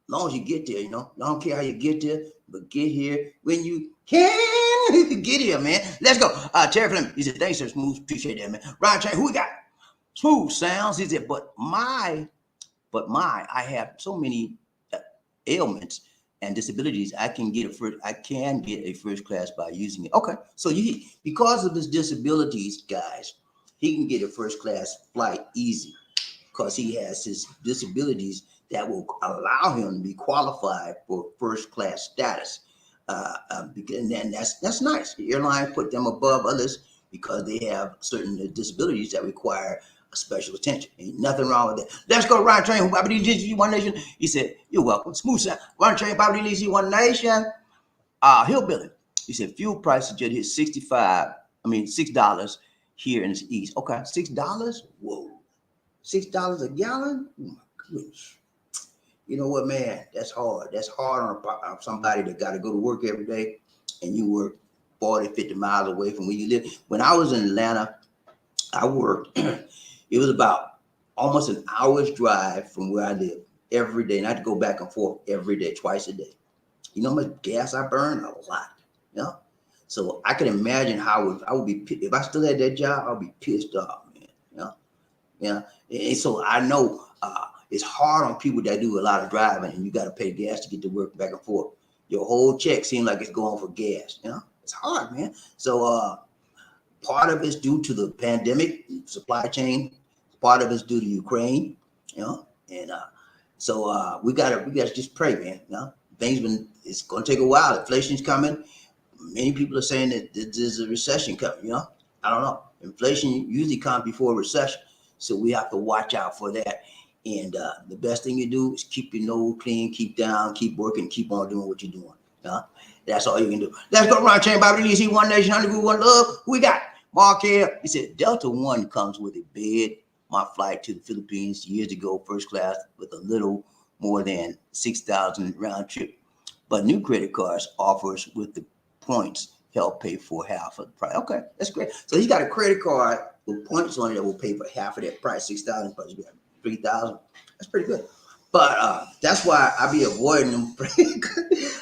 Speaker 1: long as you get there, I don't care how you get there, but get here when you can. Get here, man. Let's go. Terry Fleming, he said, thanks, sir, Smooth. Appreciate that, man. Ryan Chain, who we got? Smooth sounds. He said, but I have so many ailments and disabilities. I can get a first class by using it. Okay, so because of his disabilities, guys, he can get a first class flight easy because he has his disabilities that will allow him to be qualified for first class status. And then that's nice. The airline put them above others because they have certain disabilities that require a special attention. Ain't nothing wrong with that. Let's go, Ryan Train, BobbieD and LisaD, One Nation. He said, you're welcome. Smooth sound. Ryan Train, BobbieD and LisaD, One Nation. Hillbilly. He said, fuel prices just hit $6 here in the East. Okay, $6? Whoa. $6 a gallon? Oh my goodness. You know what, man? That's hard. That's hard on somebody that got to go to work every day and you work 40, 50 miles away from where you live. When I was in Atlanta, I worked, it was about almost an hour's drive from where I live every day. And I had to go back and forth every day, twice a day. You know how much gas I burn? A lot. So I can imagine how I would be if I still had that job. I'd be pissed off, man. And so I know it's hard on people that do a lot of driving, and you got to pay gas to get to work back and forth. Your whole check seems like it's going for gas. It's hard, man. So part of it's due to the pandemic, supply chain. Part of it's due to Ukraine. And so we gotta just pray, man. It's gonna take a while. Inflation's coming. Many people are saying that there's a recession coming. I don't know. Inflation usually comes before a recession, so we have to watch out for that. And the best thing you do is keep your nose clean, keep down, keep working, keep on doing what you're doing. That's all you can do. Let's go, Ron Chain, BobbieD and LisaD, One Nation, under group, one love. Who we got? Mark here. He said Delta One comes with a bed. My flight to the Philippines years ago, first class, with a little more than 6,000 round trip. But new credit cards offers with the points help pay for half of the price. Okay, that's great. So he's got a credit card with points on it that will pay for half of that price, 6,000 plus 3,000. That's pretty good. But that's why I be avoiding them.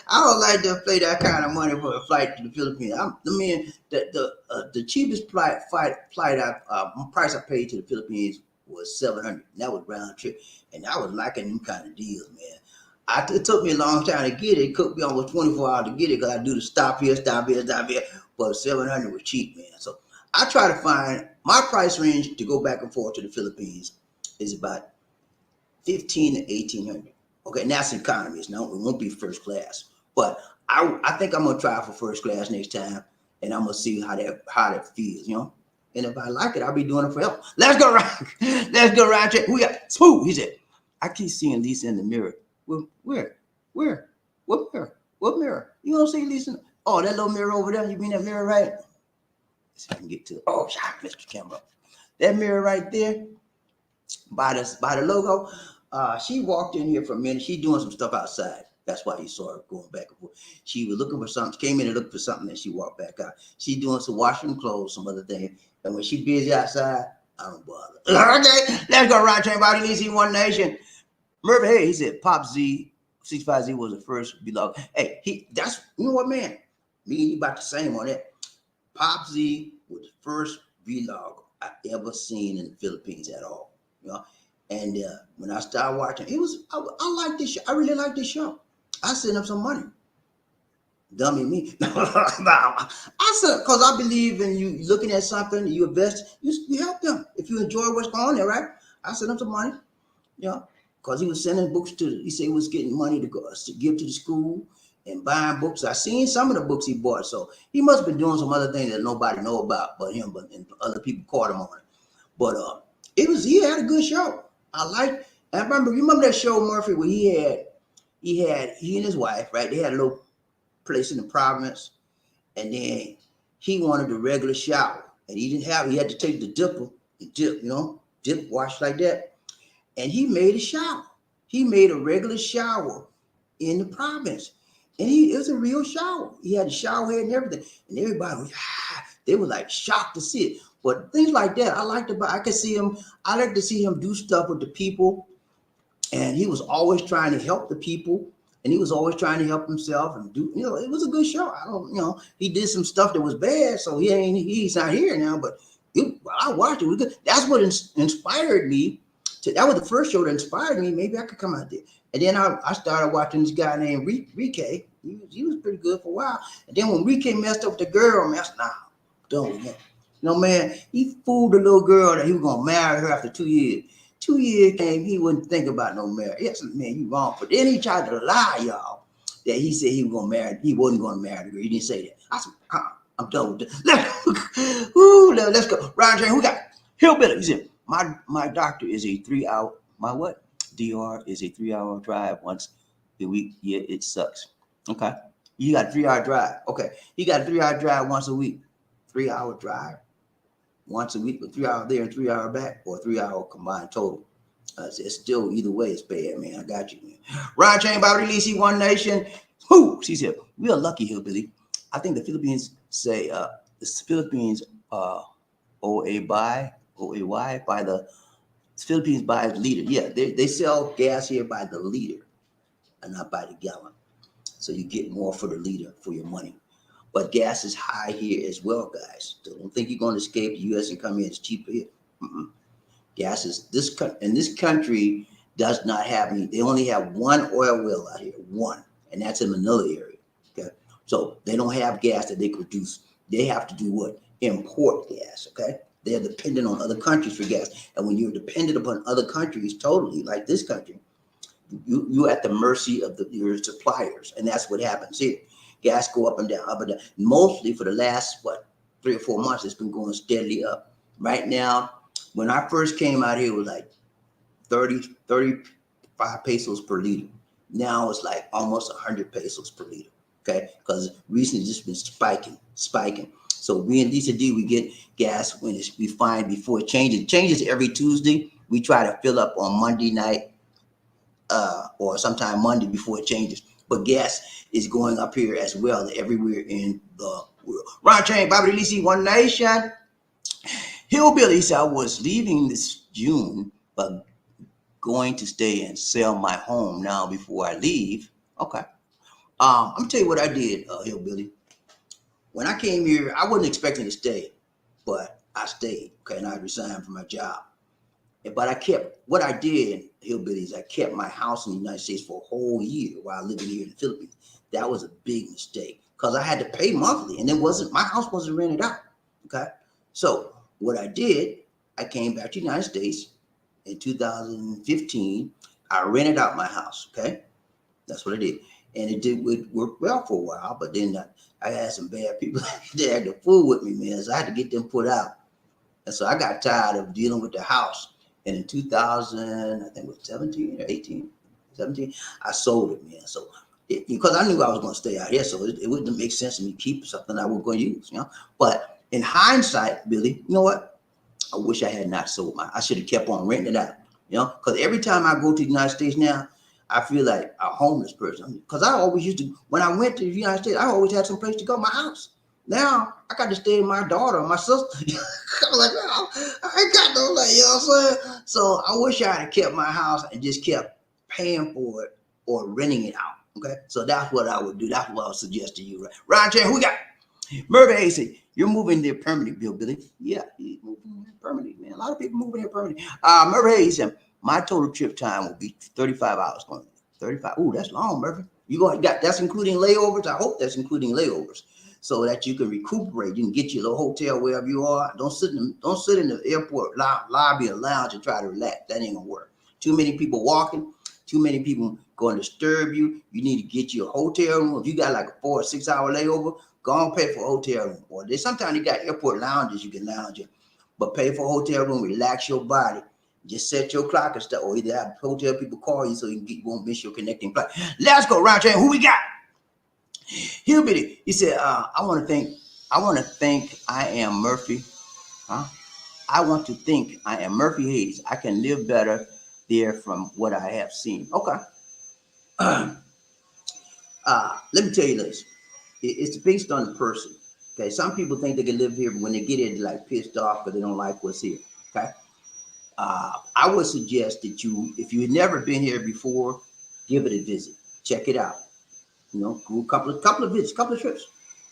Speaker 1: I don't like to pay that kind of money for a flight to the Philippines. The cheapest price I paid to the Philippines was $700. That was round trip, and I was liking them kind of deals, man. It took me a long time to get it. It took me almost 24 hours to get it because I do the stop here. But 700 was cheap, man. So I try to find my price range to go back and forth to the Philippines is about 1,500 to 1,800. Okay, and that's economy. It won't be first class. But I think I'm gonna try for first class next time, and I'm gonna see how that feels, And if I like it, I'll be doing it forever. Let's go, Ryan. Let's go, Ryan. We got Smooth. He said, I keep seeing Lisa in the mirror. Where? What mirror? You don't see Lisa? Oh, that little mirror over there. You mean that mirror, right? Let's see if I can get to it. Oh, shot, Mr. Camera. That mirror right there by the logo. She walked in here for a minute. She doing some stuff outside. That's why you saw her going back and forth. She was looking for something. She came in and looked for something, and she walked back out. She doing some washing clothes, some other thing. And when she busy outside, I don't bother. Okay, let's go right train body. Easy One Nation. Murphy, hey, he said Pop Z 65Z was the first vlog. Hey, that's you know what, man. Me and you about the same on that. Pop Z was the first vlog I ever seen in the Philippines at all. You know, and when I started watching, it was I like this show. I really like this show. I sent him some money. Dummy me. I said because I believe in you looking at something, you invest, you help them. If you enjoy what's going on there, right? I sent him some money. You know, because he was sending books he said he was getting money to go to give to the school and buying books. I seen some of the books he bought, so he must have been doing some other things that nobody know about but him, but and other people caught him on it. But he had a good show. I remember, you remember that show Murphy where he and his wife, right? They had a little place in the province, and then he wanted a regular shower, and he had to take the dipper and dip wash like that. And he made a shower. He made a regular shower in the province. And it was a real shower. He had a shower head and everything. And everybody was, they were like shocked to see it. But things like that, I could see him, I like to see him do stuff with the people. And he was always trying to help the people. And he was always trying to help himself and do, it was a good show. He did some stuff that was bad. So he's not here now, but I watched it. It was good. That's what inspired me. That was the first show that inspired me. Maybe I could come out there. And then I started watching this guy named Rike. He was pretty good for a while. And then when Rike messed up the girl, man, I said, nah, don't, man. Man, he fooled the little girl that he was going to marry her after 2 years. 2 years came, he wouldn't think about no marriage. Yes, man, you wrong. But then he tried to lie, y'all, that he said he was going to marry. He wasn't going to marry the girl. He didn't say that. I said, I'm done with that. Let's go. Roger, who got Hillbilly? He said, my doctor is a 3-hour, my what? DR is a 3-hour drive once a week. Yeah, it sucks. Okay. You got a 3-hour drive. Okay. You got a 3-hour drive once a week. 3-hour drive once a week with 3 hours there and 3 hours back, or 3 hour combined total. It's still either way, it's bad, man. I got you, man. Ron Chain, Bobby Lisi, One Nation. Who? She said, we are lucky, Hillbilly. I think the Philippines say the Philippines OAY by the Philippines by the liter. Yeah, they sell gas here by the liter and not by the gallon. So you get more for the liter for your money. But gas is high here as well, guys. So don't think you're going to escape the U.S. and come here. It's cheaper here. Gas is in this country does not have any. They only have one oil well out here, one, and that's in Manila area. Okay, so they don't have gas that they produce. They have to do what? Import gas. Okay, they're dependent on other countries for gas, and when you're dependent upon other countries, totally like this country, you're at the mercy of your suppliers, and that's what happens here. Gas go up and down, up and down. Mostly for the last 3 or 4 months, it's been going steadily up. Right now, when I first came out here, it was like 35 pesos per liter. Now it's like almost 100 pesos per liter. Okay, because recently it's just been spiking. So we in LisaD, we get gas when it's refined before it changes. It changes every Tuesday. We try to fill up on Monday night, or sometime Monday before it changes. But gas is going up here as well everywhere in the world. Ron Chain, Bobby Lisi, One Nation. Hillbilly said, I was leaving this June, but going to stay and sell my home now before I leave. Okay. I'm gonna tell you what I did, Hillbilly. When I came here, I wasn't expecting to stay, but I stayed. Okay, and I resigned from my job. But I kept what I did, Hillbillies. I kept my house in the United States for a whole year while living here in the Philippines. That was a big mistake because I had to pay monthly, and my house wasn't rented out. Okay, so what I did, I came back to the United States in 2015. I rented out my house. Okay, that's what I did, and it worked well for a while. But then I had some bad people that had to fool with me, man. So I had to get them put out, and so I got tired of dealing with the house. And in 2000, I think it was 17 or 18, 17, I sold it, man. So because I knew I was going to stay out here, so it wouldn't make sense to me to keep something I wasn't going to use. But in hindsight, Billy, you know what? I wish I had not sold mine. I should have kept on renting it out. Because every time I go to the United States now, I feel like a homeless person. Because I always used to, when I went to the United States, I always had some place to go, my house. Now I got to stay with my daughter and my sister. I was like, oh, I ain't got no, like, you know what I'm saying? So I wish I had kept my house and just kept paying for it or renting it out. Okay, so that's what I would do. That's what I would suggest to you. Right, Ryan Chan, who we got? Murphy AC, you're moving there permanently, Bill Billy. Yeah, he's moving there permanently, man. A lot of people moving here permanently. Murphy AC, my total trip time will be 35 hours going. 35. Ooh, that's long, Murphy. You got that's including layovers. I hope that's including layovers, so that you can recuperate. You can get your little hotel wherever you are. Don't sit in the airport lobby or lounge and try to relax. That ain't gonna work. Too many people walking. Too many people going to disturb you. You need to get you a hotel room. If you got like a 4 or 6 hour layover, go on pay for a hotel room. Or there's sometimes you got airport lounges you can lounge in, but pay for a hotel room, relax your body. Just set your clock and stuff, or either have hotel people call you so you won't miss your connecting flight. Let's go, Round Chain. Who we got? Hillbilly. He said, I want to think I am Murphy. Huh? I want to think I am Murphy Hayes. I can live better there from what I have seen. Okay. Let me tell you this. It's based on the person. Okay. Some people think they can live here, but when they get here, they're like pissed off because they don't like what's here. Okay. I would suggest that if you had never been here before, give it a visit. Check it out. Do a couple of visits, couple of trips.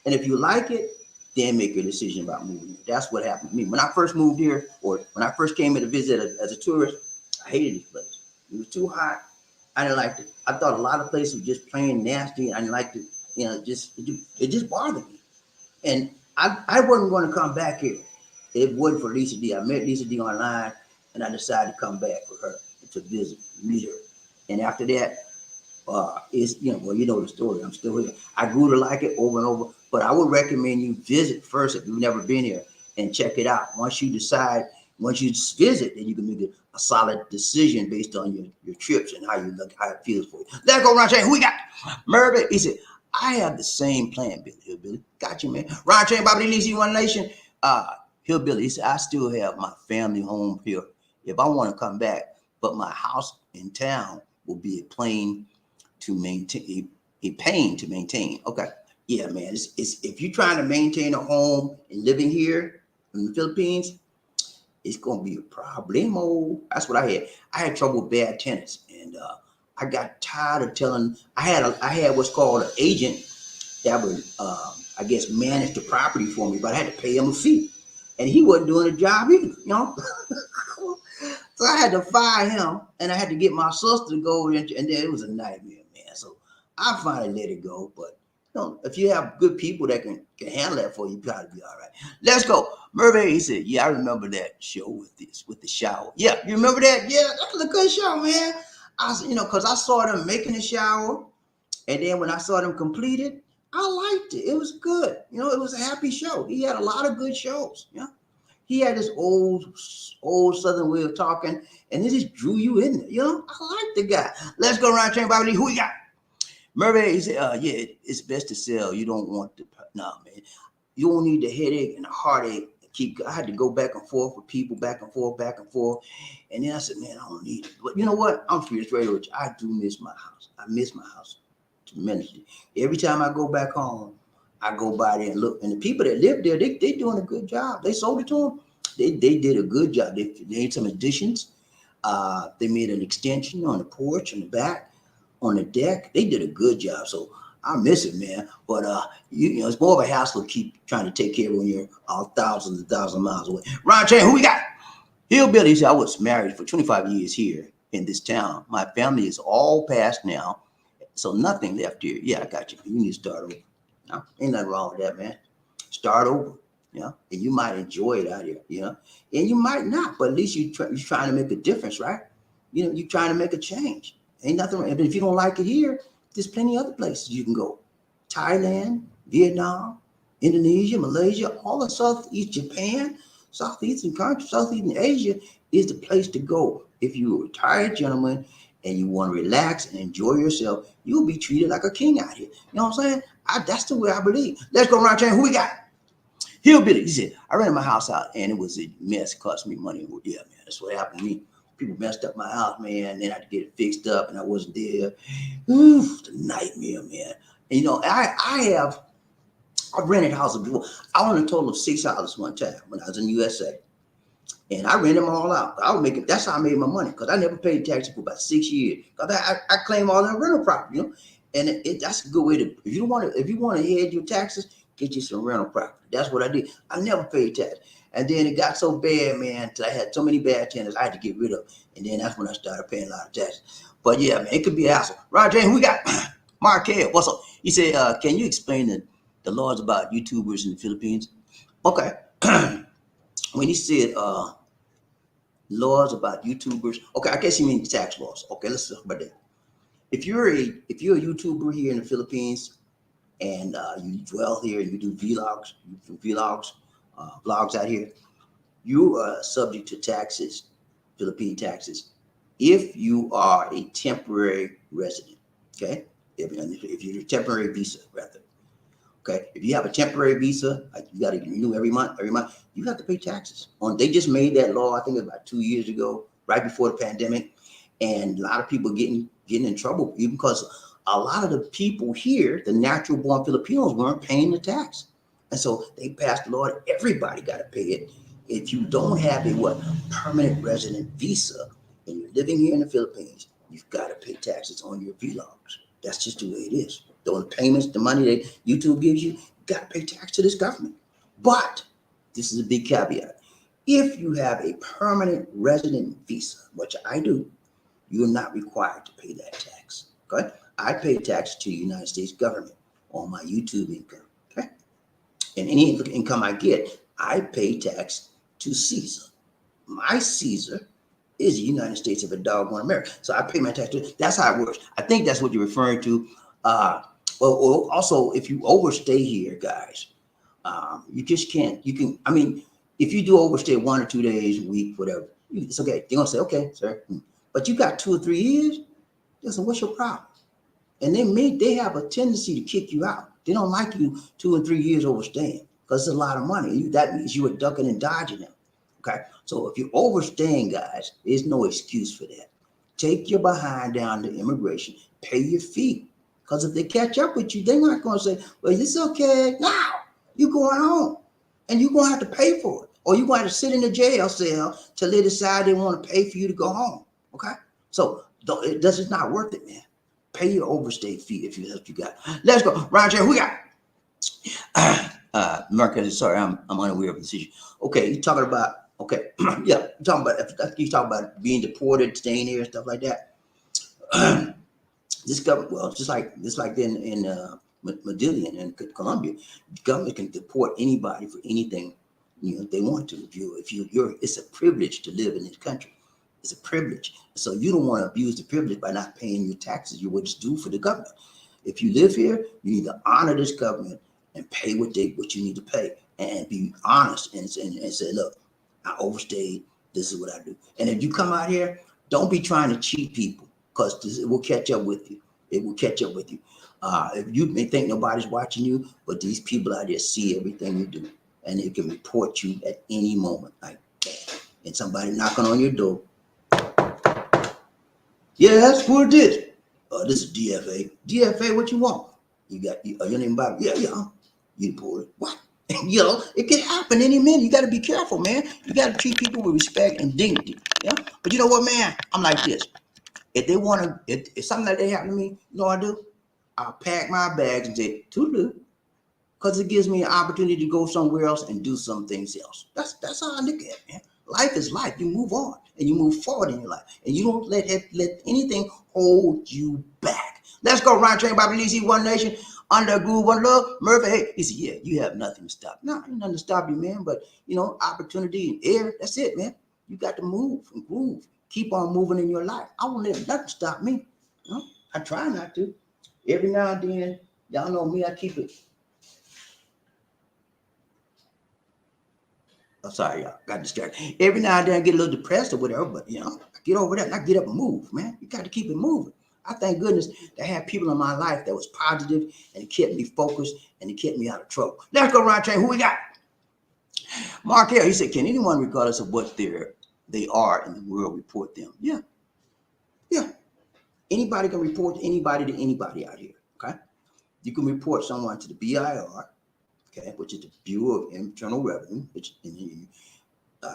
Speaker 1: And if you like it, then make a decision about moving here. That's what happened to me. When I first moved here, or when I first came here to visit as a tourist, I hated this place. It was too hot. I didn't like it. I thought a lot of places were just plain nasty. I didn't like it. It just bothered me. And I wasn't going to come back here. It wasn't for Lisa D. I met Lisa D online, and I decided to come back for her to visit, meet her. And after that, well, you know the story. I'm still here. I grew to like it over and over, but I would recommend you visit first if you've never been here and check it out. Once you visit, then you can make a solid decision based on your trips and how you look, how it feels for you. Let's go, Ron Chain. Who we got? Murphy. He said, I have the same plan, Billy. Hillbilly. Got you, man. Ron Chain, BobbieD and LisaD, One Nation. Hillbilly. He said, I still have my family home here. If I want to come back, but my house in town will be a pain to maintain. Okay. Yeah, man. It's if you're trying to maintain a home and living here in the Philippines, it's gonna be a problemo. That's what I had. I had trouble with bad tenants, and I got tired of telling. I had what's called an agent that would, I guess, manage the property for me, but I had to pay him a fee, and he wasn't doing the job either. So I had to fire him, and I had to get my sister to go in, and then it was a nightmare, man. So I finally let it go. But if you have good people that can handle that for you, probably be all right. Let's go. Murphy, he said, yeah, I remember that show with the shower. Yeah, you remember that? Yeah, that was a good show, man. Because I saw them making the shower, and then when I saw them completed, I liked it. It was good. It was a happy show. He had a lot of good shows. He had this old Southern way of talking, and it just drew you in there. I like the guy. Let's go around chain, Bobby. Who we got? Murray, he said, yeah, it's best to sell. You don't want the, no, man. You don't need the headache and the heartache. I had to go back and forth with people, back and forth, back and forth. And then I said, man, I don't need it. But you know what? I'm free straight with you. I do miss my house. I miss my house tremendously. Every time I go back home, I go by there and look. And the people that live there, they doing a good job. They sold it to them. They did a good job. They made some additions. They made an extension on the porch, on the back, on the deck. They did a good job. So I miss it, man. But it's more of a hassle to keep trying to take care of when you're thousands and thousands of miles away. Ron Chain, who we got? Hillbilly said, I was married for 25 years here in this town. My family is all passed now, so nothing left here. Yeah, I got you. You need to start over. No, ain't nothing wrong with that, man. Start over. And you might enjoy it out here, and you might not, but at least you're trying to make a difference, right? You're trying to make a change. Ain't nothing wrong. But if you don't like it here, there's plenty of other places you can go. Thailand, Vietnam, Indonesia, Malaysia, all of Southeast Japan, Southeastern countries, Southeastern Asia is the place to go if you're a retired gentleman and you want to relax and enjoy yourself, you'll be treated like a king out here. You know what I'm saying? That's the way I believe. Let's go around here. Who we got? Hillbilly. He said, I rented my house out and it was a mess. It cost me money. Well, yeah, man, that's what happened to me. People messed up my house, man. And then I had to get it fixed up and I wasn't there. Oof, the nightmare, man. And I've rented houses before. I owned a total of 6 houses one time when I was in the USA. And I rented them all out. I was making, that's how I made my money because I never paid taxes for about 6 years. Because I claim all that rental property, you know. And that's a good way to, if you want to hedge your taxes, get you some rental property. That's what I did. I never paid tax. And then it got so bad, man, till I had so many bad tenants I had to get rid of. And then that's when I started paying a lot of taxes. But yeah, man, it could be a hassle. Roger, who we got? Markel, what's up? He said, can you explain the laws about YouTubers in the Philippines? Okay. When he said laws about YouTubers, okay, I guess he means tax laws. Okay, let's talk about that. If you're a YouTuber here in the Philippines and you dwell here and you do vlogs out here, you are subject to taxes, Philippine taxes, if you are a temporary resident. Okay, if you're a temporary visa, rather. Okay, if you have a temporary visa, like you got to renew every month. You have to pay taxes. They just made that law, I think about 2 years ago, right before the pandemic, and a lot of people getting in trouble even because a lot of the people here, the natural born Filipinos, weren't paying the tax, and so they passed the law that everybody got to pay it. If you don't have a permanent resident visa and you're living here in the Philippines, you've got to pay taxes on your vlogs. That's just the way it is. Those payments, the money that YouTube gives you, you got to pay tax to this government. But this is a big caveat. If you have a permanent resident visa, which I do, you're not required to pay that tax. Okay? I pay tax to the United States government on my YouTube income. Okay? And any income I get, I pay tax to Caesar. My Caesar is the United States of a doggone America. So I pay my tax to it. That's how it works. I think that's what you're referring to. Well, also, if you overstay here, guys, you just can't. You can. I mean, if you do overstay 1 or 2 days a week, whatever, it's okay. They're gonna say, okay, sir. But you got 2 or 3 years. Listen, what's your problem? And they have a tendency to kick you out. They don't like you 2 and 3 years overstaying because it's a lot of money. That means you were ducking and dodging them. Okay, so if you're overstaying, guys, there's no excuse for that. Take your behind down to immigration, pay your fee. Because if they catch up with you, they're not going to say, well, it's okay. No, you're going home and you're going to have to pay for it. Or you're going to have to sit in a jail cell till they decide they want to pay for you to go home. Okay? So it's not worth it, man. Pay your overstay fee if you got. Let's go. Roger, who we got? Marcus, sorry, I'm unaware of the situation. Okay, you're talking about, okay, yeah, you're talking about being deported, staying here, and stuff like that. This government, well, just like in Medellin and Colombia, the government can deport anybody for anything they want to. It's a privilege to live in this country. It's a privilege. So you don't want to abuse the privilege by not paying your taxes, what's due for the government. If you live here, you need to honor this government and pay what you need to pay, and be honest and say, look, I overstayed. This is what I do. And if you come out here, don't be trying to cheat people because it will catch up with you. It will catch up with you. If you may think nobody's watching you, but these people out there see everything you do, and they can report you at any moment, like that. And somebody knocking on your door. Yes, who it is? This is DFA. DFA, what you want? You got your name, Bobby? Yeah. You pulled it. What? It can happen any minute. You got to be careful, man. You got to treat people with respect and dignity. Yeah. But you know what, man? I'm like this. If they want to, if something like that happen to me, you know what I do? I'll pack my bags and say, toodaloo. Because it gives me an opportunity to go somewhere else and do some things else. That's how I look at it, man. Life is life. You move on and you move forward in your life, and you don't let anything hold you back. Let's go. Ryan Train, Bobby Lee, One Nation, under a groove, one love. Murphy, hey, he said, yeah, you have nothing to stop. No, ain't nothing to stop you, man. But opportunity and air. That's it, man. You got to move and groove. Keep on moving in your life. I won't let nothing stop me. I try not to. Every now and then, y'all know me. I keep it. I'm sorry, y'all got distracted. Every now and then I get a little depressed or whatever, but I Get over that. Not get up and move, man. You got to keep it moving. I thank goodness to have people in my life that was positive and it kept me focused and it kept me out of trouble. Let's go around train. Who we got? Mark Hill, he said, can anyone, regardless of what they are in the world, report them? Yeah, yeah. Anybody can report anybody to anybody out here. Okay. You can report someone to the BIR, okay, which is the Bureau of Internal Revenue, which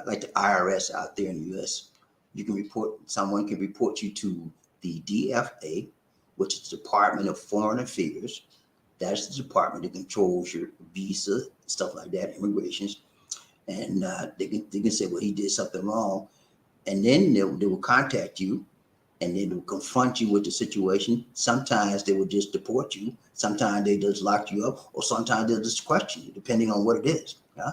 Speaker 1: like the IRS out there in the US. You can report, someone can report you to the DFA, which is the Department of Foreign Affairs. That's the department that controls your visa, stuff like that, immigrations. And they can say, well, he did something wrong. And then they will contact you and they will confront you with the situation. Sometimes they will just deport you. Sometimes they just lock you up, or sometimes they'll just question you, depending on what it is. Yeah.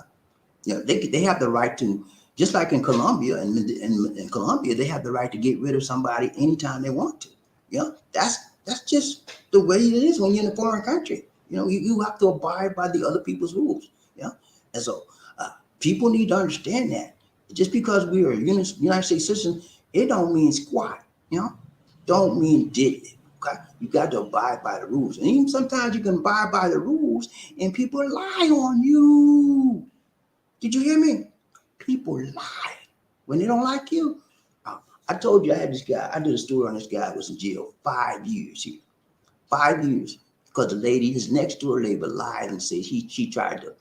Speaker 1: You know, they have the right to, just like in Colombia, and in Colombia, they have the right to get rid of somebody anytime they want to. You know, that's just the way it is when you're in a foreign country. You know, you have to abide by the other people's rules. Yeah. And so people need to understand that. Just because we are United States citizens, it don't mean squat. You know, don't mean diddly. Okay, you got to abide by the rules, and even sometimes you can abide by the rules, and people lie on you. Did you hear me? People lie when they don't like you. I told you I had this guy. I did a story on this guy who was in jail 5 years here. 5 years because the lady, his next door neighbor, lied and said she tried to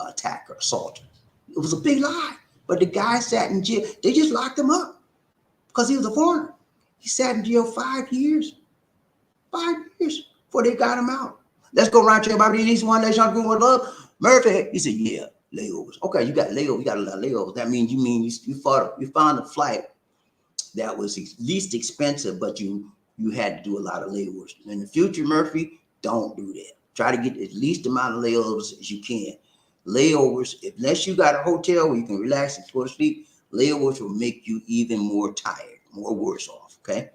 Speaker 1: attack her, assault her. It was a big lie. But the guy sat in jail. They just locked him up because he was a foreigner. He sat in jail 5 years. 5 years before they got him out. Let's go around here about these one nation group with love. Murphy, he said, yeah, layovers. Okay, you got layovers. You got a lot of layovers. That means you found a flight that was least expensive, but you had to do a lot of layovers. In the future, Murphy, don't do that. Try to get the least amount of layovers as you can. Layovers, unless you got a hotel where you can relax and go to sleep, layovers will make you even more tired, more worse off. Okay.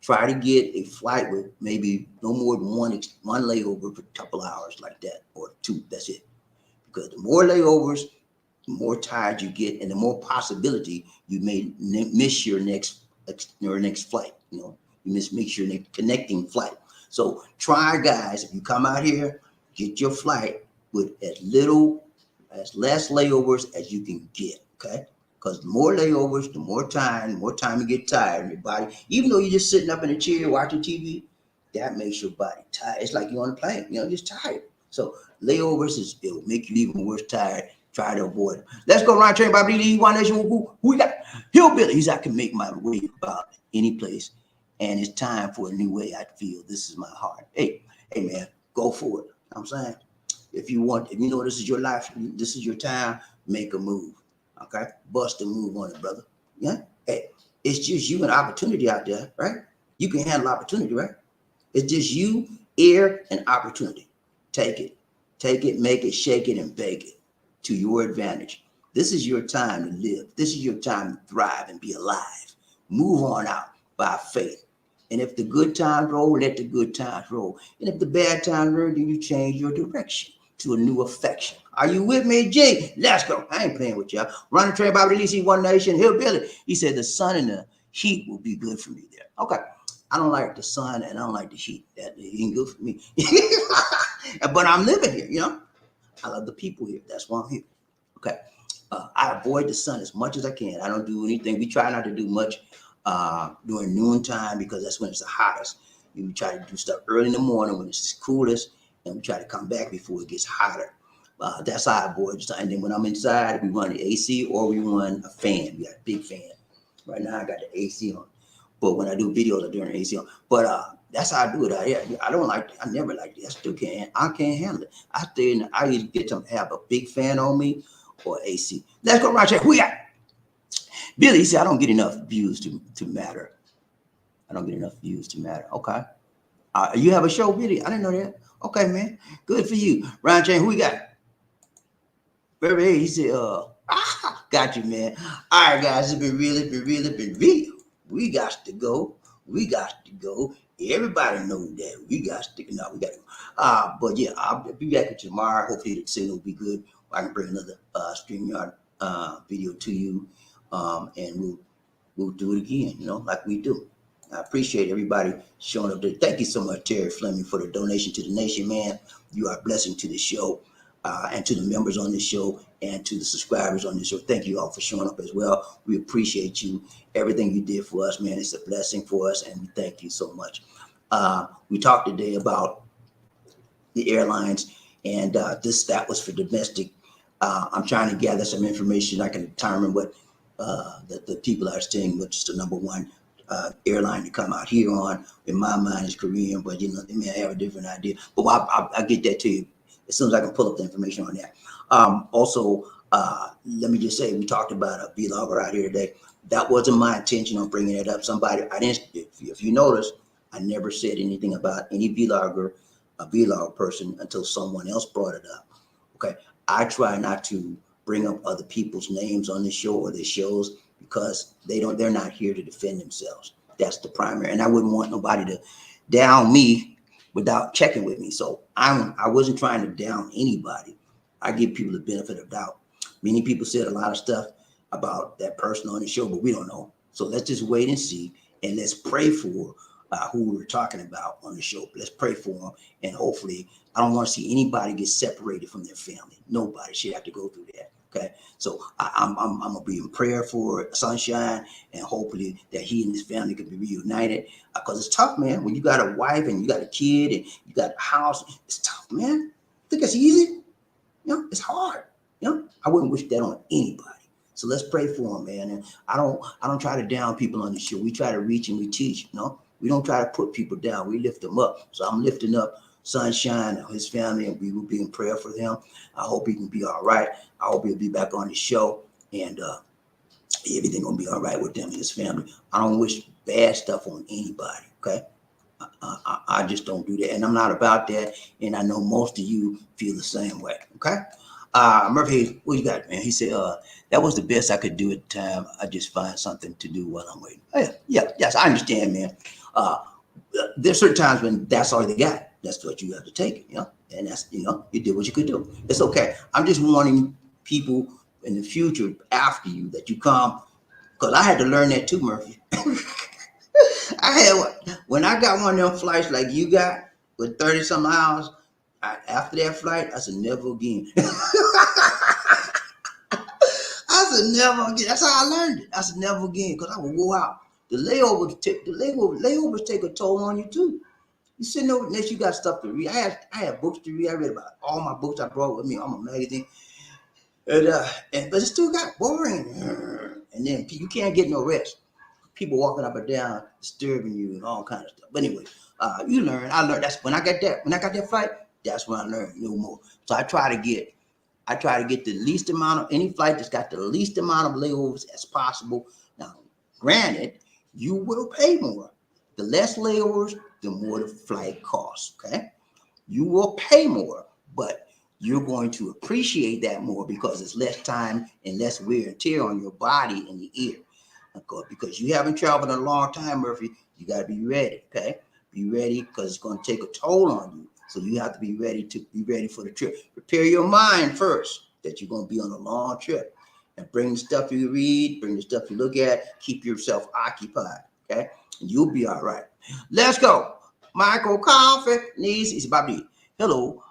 Speaker 1: Try to get a flight with maybe no more than one layover for a couple hours like that, or two. That's it. Because the more layovers, the more tired you get, and the more possibility you may miss your next flight. You know, you miss your next connecting flight. So try, guys, if you come out here, get your flight with as less layovers as you can get. Okay. Because the more layovers, the more time you get tired in your body. Even though you're just sitting up in a chair watching TV, that makes your body tired. It's like you're on a plane, you know, just tired. So layovers it'll make you even worse tired. Try to avoid it. Let's go around train BobbieD, One Nation. Who we got? Hillbilly. He's I can make my way about any place. And it's time for a new way I feel. This is my heart. Hey man, go for it. You know what I'm saying? If you know this is your life, this is your time, make a move. Okay, bust a move on it, brother. Yeah. Hey, it's just you and opportunity out there, right? You can handle opportunity, right? It's just you, air, and opportunity. Take it, make it, shake it, and bake it to your advantage. This is your time to live. This is your time to thrive and be alive. Move on out by faith. And if the good times roll, let the good times roll. And if the bad times roll, then you change your direction to a new affection. Are you with me, G? Let's go. I ain't playing with y'all. Running train by releasing One Nation, Hillbilly. He said the sun and the heat will be good for me there. Okay. I don't like the sun and I don't like the heat. That ain't good for me. But I'm living here, you know. I love the people here. That's why I'm here. Okay. I avoid the sun as much as I can. I don't do anything. We try not to do much during noontime because that's when it's the hottest. We try to do stuff early in the morning when it's the coolest, and we try to come back before it gets hotter. That's how I avoid the sun. And then when I'm inside, we run the AC or we run a fan. We got a big fan. Right now I got the AC on. But when I do videos, I turn the AC on. But that's how I do it. I don't like. I never liked it. I still can't. I can't handle it. I either get to have a big fan on me or AC. Let's go right here. Who we got? Billy said, I don't get enough views to matter. I don't get enough views to matter. Okay. You have a show, Billy? I didn't know that. Okay, man. Good for you. Ryan Jane, who we got? Very, he said, got you, man. All right, guys, it's been real. We got to go. Everybody knows that. We got to go. But yeah, I'll be back with you tomorrow. Hopefully the signal will be good. I can bring another StreamYard video to you. And we'll do it again, like we do. I appreciate everybody showing up there. Thank you so much, Terry Fleming, for the donation to the nation, man. You are a blessing to the show, and to the members on the show, and to the subscribers on the show. Thank you all for showing up as well. We appreciate you. Everything you did for us, man, it's a blessing for us, and we thank you so much. We talked today about the airlines, and that was for domestic. I'm trying to gather some information. I can determine what the people are saying, which is the number one airline to come out here on. In my mind, is Korean, but they may have a different idea. But I'll get that to you as soon as I can pull up the information on that. Also, let me just say, we talked about a vlogger out here today. That wasn't my intention on bringing it up. I didn't. If you notice, I never said anything about any vlogger, a vlog person, until someone else brought it up. Okay, I try not to bring up other people's names on the show or their shows, because they're not here to defend themselves. That's the primary. And I wouldn't want nobody to down me without checking with me. So I wasn't trying to down anybody. I give people the benefit of doubt. Many people said a lot of stuff about that person on the show, but we don't know. So let's just wait and see, and let's pray for who we're talking about on the show. Let's pray for them, and hopefully, I don't want to see anybody get separated from their family. Nobody should have to go through that. Okay, so I'm gonna be in prayer for Sunshine, and hopefully that he and his family can be reunited, because it's tough, man. When you got a wife and you got a kid and you got a house, it's tough, man. Think it's easy? It's hard. I wouldn't wish that on anybody. So let's pray for them, man. And I don't try to down people on the show. We try to reach and we teach. We don't try to put people down. We lift them up. So I'm lifting up Sunshine and his family, and we will be in prayer for him. I hope he can be all right. I hope he'll be back on the show, and everything gonna be all right with them and his family. I don't wish bad stuff on anybody. Okay, I just don't do that, and I'm not about that. And I know most of you feel the same way. Okay, Murphy, what you got, man? He said, that was the best I could do at the time. I just find something to do while I'm waiting. Oh, yes, I understand, man. There's certain times when that's all they got. That's what you have to take, and that's, you did what you could do. It's okay. I'm just warning people in the future after you that you come, because I had to learn that too, Murphy. When I got one of them flights like you got with 30 some hours, after that flight, I said, never again. I said, never again. That's how I learned it. I said, never again, because I would go out. The layovers take a toll on you too. You sitting over next, you got stuff to read. I had books to read. I read about all my books I brought with me on my magazine. But it still got boring. And then you can't get no rest. People walking up and down, disturbing you and all kinds of stuff. But anyway, you learn. I learned. That's when I got that flight. That's when I learned no more. So I try to get the least amount of any flight that's got the least amount of layovers as possible. Now, granted, you will pay more. The less layovers, the more the flight costs. Okay, you will pay more, but you're going to appreciate that more because it's less time and less wear and tear on your body and your ear. Because you haven't traveled in a long time, Murphy, you got to be ready. Okay, be ready, because it's going to take a toll on you. So you have to be ready for the trip. Prepare your mind first that you're going to be on a long trip, and bring the stuff you read, bring the stuff you look at, keep yourself occupied. Okay, and you'll be all right. Let's go. Michael Coffee needs. It's BobbieD. Hello.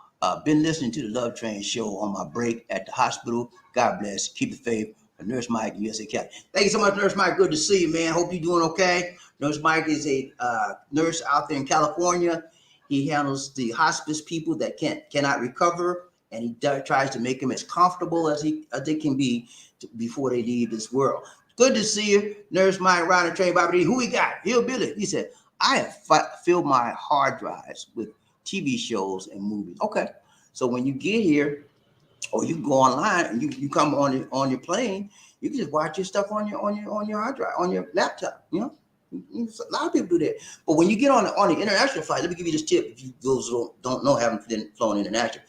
Speaker 1: Been listening to the Love Train show on my break at the hospital. God bless. Keep the faith. Nurse Mike, USA Cat. Thank you so much, Nurse Mike. Good to see you, man. Hope you're doing okay. Nurse Mike is a nurse out there in California. He handles the hospice people that cannot recover, and he tries to make them as comfortable as they can be before they leave this world. Good to see you, Nurse Mike. Riding train, BobbieD. Who we got? Hillbilly. He said, I have filled my hard drives with TV shows and movies. Okay, so when you get here, or you can go online and you come on your plane, you can just watch your stuff on your hard drive, on your laptop. A lot of people do that. But when you get on the international flight, let me give you this tip. If you those don't know, haven't flown international,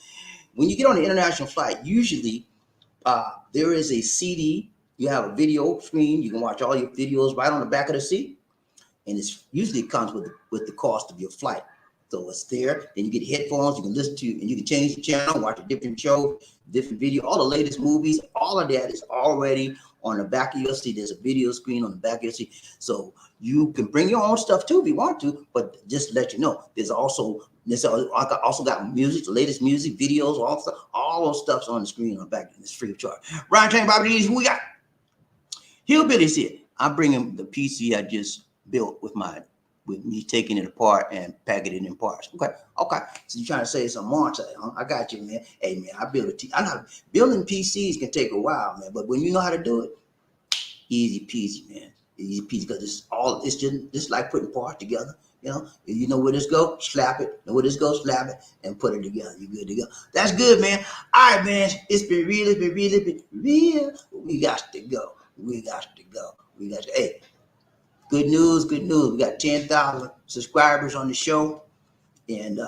Speaker 1: when you get on the international flight, usually there is a CD. You have a video screen. You can watch all your videos right on the back of the seat, and it's usually comes with the cost of your flight. So it's there. Then you get headphones. You can listen to, and you can change the channel, watch a different show, different video, all the latest movies. All of that is already on the back of your seat. There's a video screen on the back of your seat. So you can bring your own stuff too if you want to, but just let you know. I also got music, the latest music, videos, all those stuff's on the screen on the back. It's free of charge. Ryan Train, BobbieD, who we got? Hillbilly's here. I'm bringing the PC I just built with me taking it apart and packing it in parts. Okay. So you're trying to say some more? Huh? I got you, man. Hey, man, I know building PCs can take a while, man, but when you know how to do it, easy peasy, man. Easy peasy, because it's just like putting parts together. You know, if you know where this go, slap it. Know where this go, slap it, and put it together. You're good to go. That's good, man. All right, man. It's been real. We got to go. Hey, good news. We got 10,000 subscribers on the show, and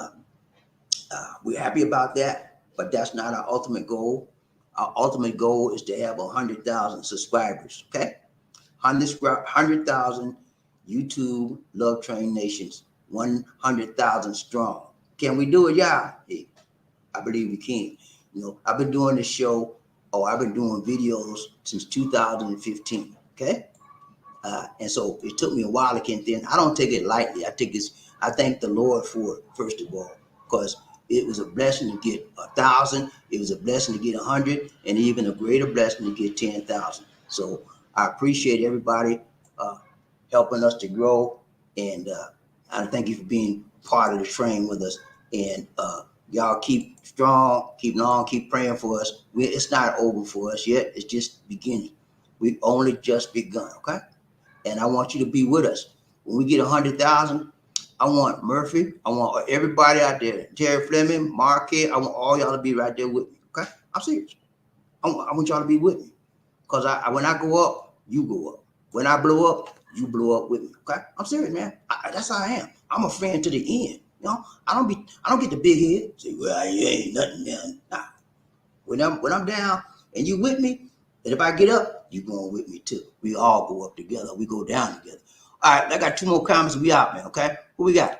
Speaker 1: we're happy about that. But that's not our ultimate goal. Our ultimate goal is to have 100,000 subscribers. Okay, 100,000 YouTube Love Train Nations, 100,000 strong. Can we do it, y'all? Hey, I believe we can. You know, I've been doing this show. I've been doing videos since 2015. Okay. And so it took me a while to get in. I don't take it lightly. I thank the Lord for it, first of all, because it was a blessing to get 1,000. It was a blessing to get 100, and even a greater blessing to get 10,000. So I appreciate everybody helping us to grow, and I thank you for being part of the train with us. And y'all keep strong, keep on, keep praying for us. It's not over for us yet. It's just beginning. We've only just begun, okay? And I want you to be with us. When we get 100,000, I want Murphy. I want everybody out there. Jerry Fleming, Marquette. I want all y'all to be right there with me, okay? I'm serious. I want y'all to be with me. Because when I go up, you go up. When I blow up, you blow up with me, okay? I'm serious, man. That's how I am. I'm a friend to the end. You know, I don't get the big head. Say, well, you ain't nothing, man. Nah. When I'm down and you with me, and if I get up, you going with me too. We all go up together. We go down together. All right, I got 2 more comments. We out, man. Okay, who we got?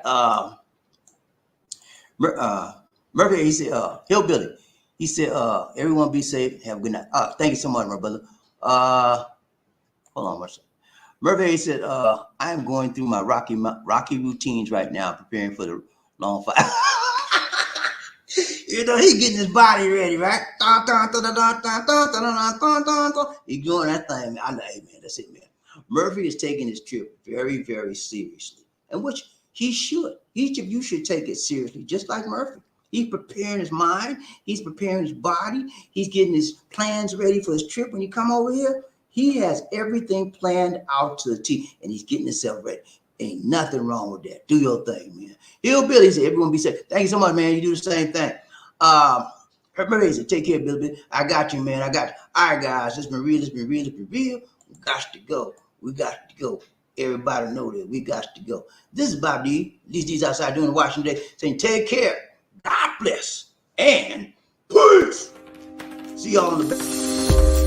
Speaker 1: Murphy. He said, Hillbilly. He said, everyone be safe. Have a good night. Thank you so much, my brother. Hold on one second. Murphy, he said, I am going through my rocky routines right now, preparing for the long fight. You know, he getting his body ready, right? He's doing that thing. I know, hey, man, that's it, man. Murphy is taking his trip very, very seriously, and which he should. Each of you should take it seriously, just like Murphy. He's preparing his mind. He's preparing his body. He's getting his plans ready for his trip when you come over here. He has everything planned out to the T, and he's getting himself ready. Ain't nothing wrong with that. Do your thing, man. Hillbilly said, everyone be safe. Thank you so much, man. You do the same thing. Murray said, take care, Billy. I got you, man. I got you. All right, guys. It's been real. We got to go. Everybody know that we got to go. This is BobbieD. These outside doing the Washington Day saying, take care. God bless. And peace. See y'all on the back.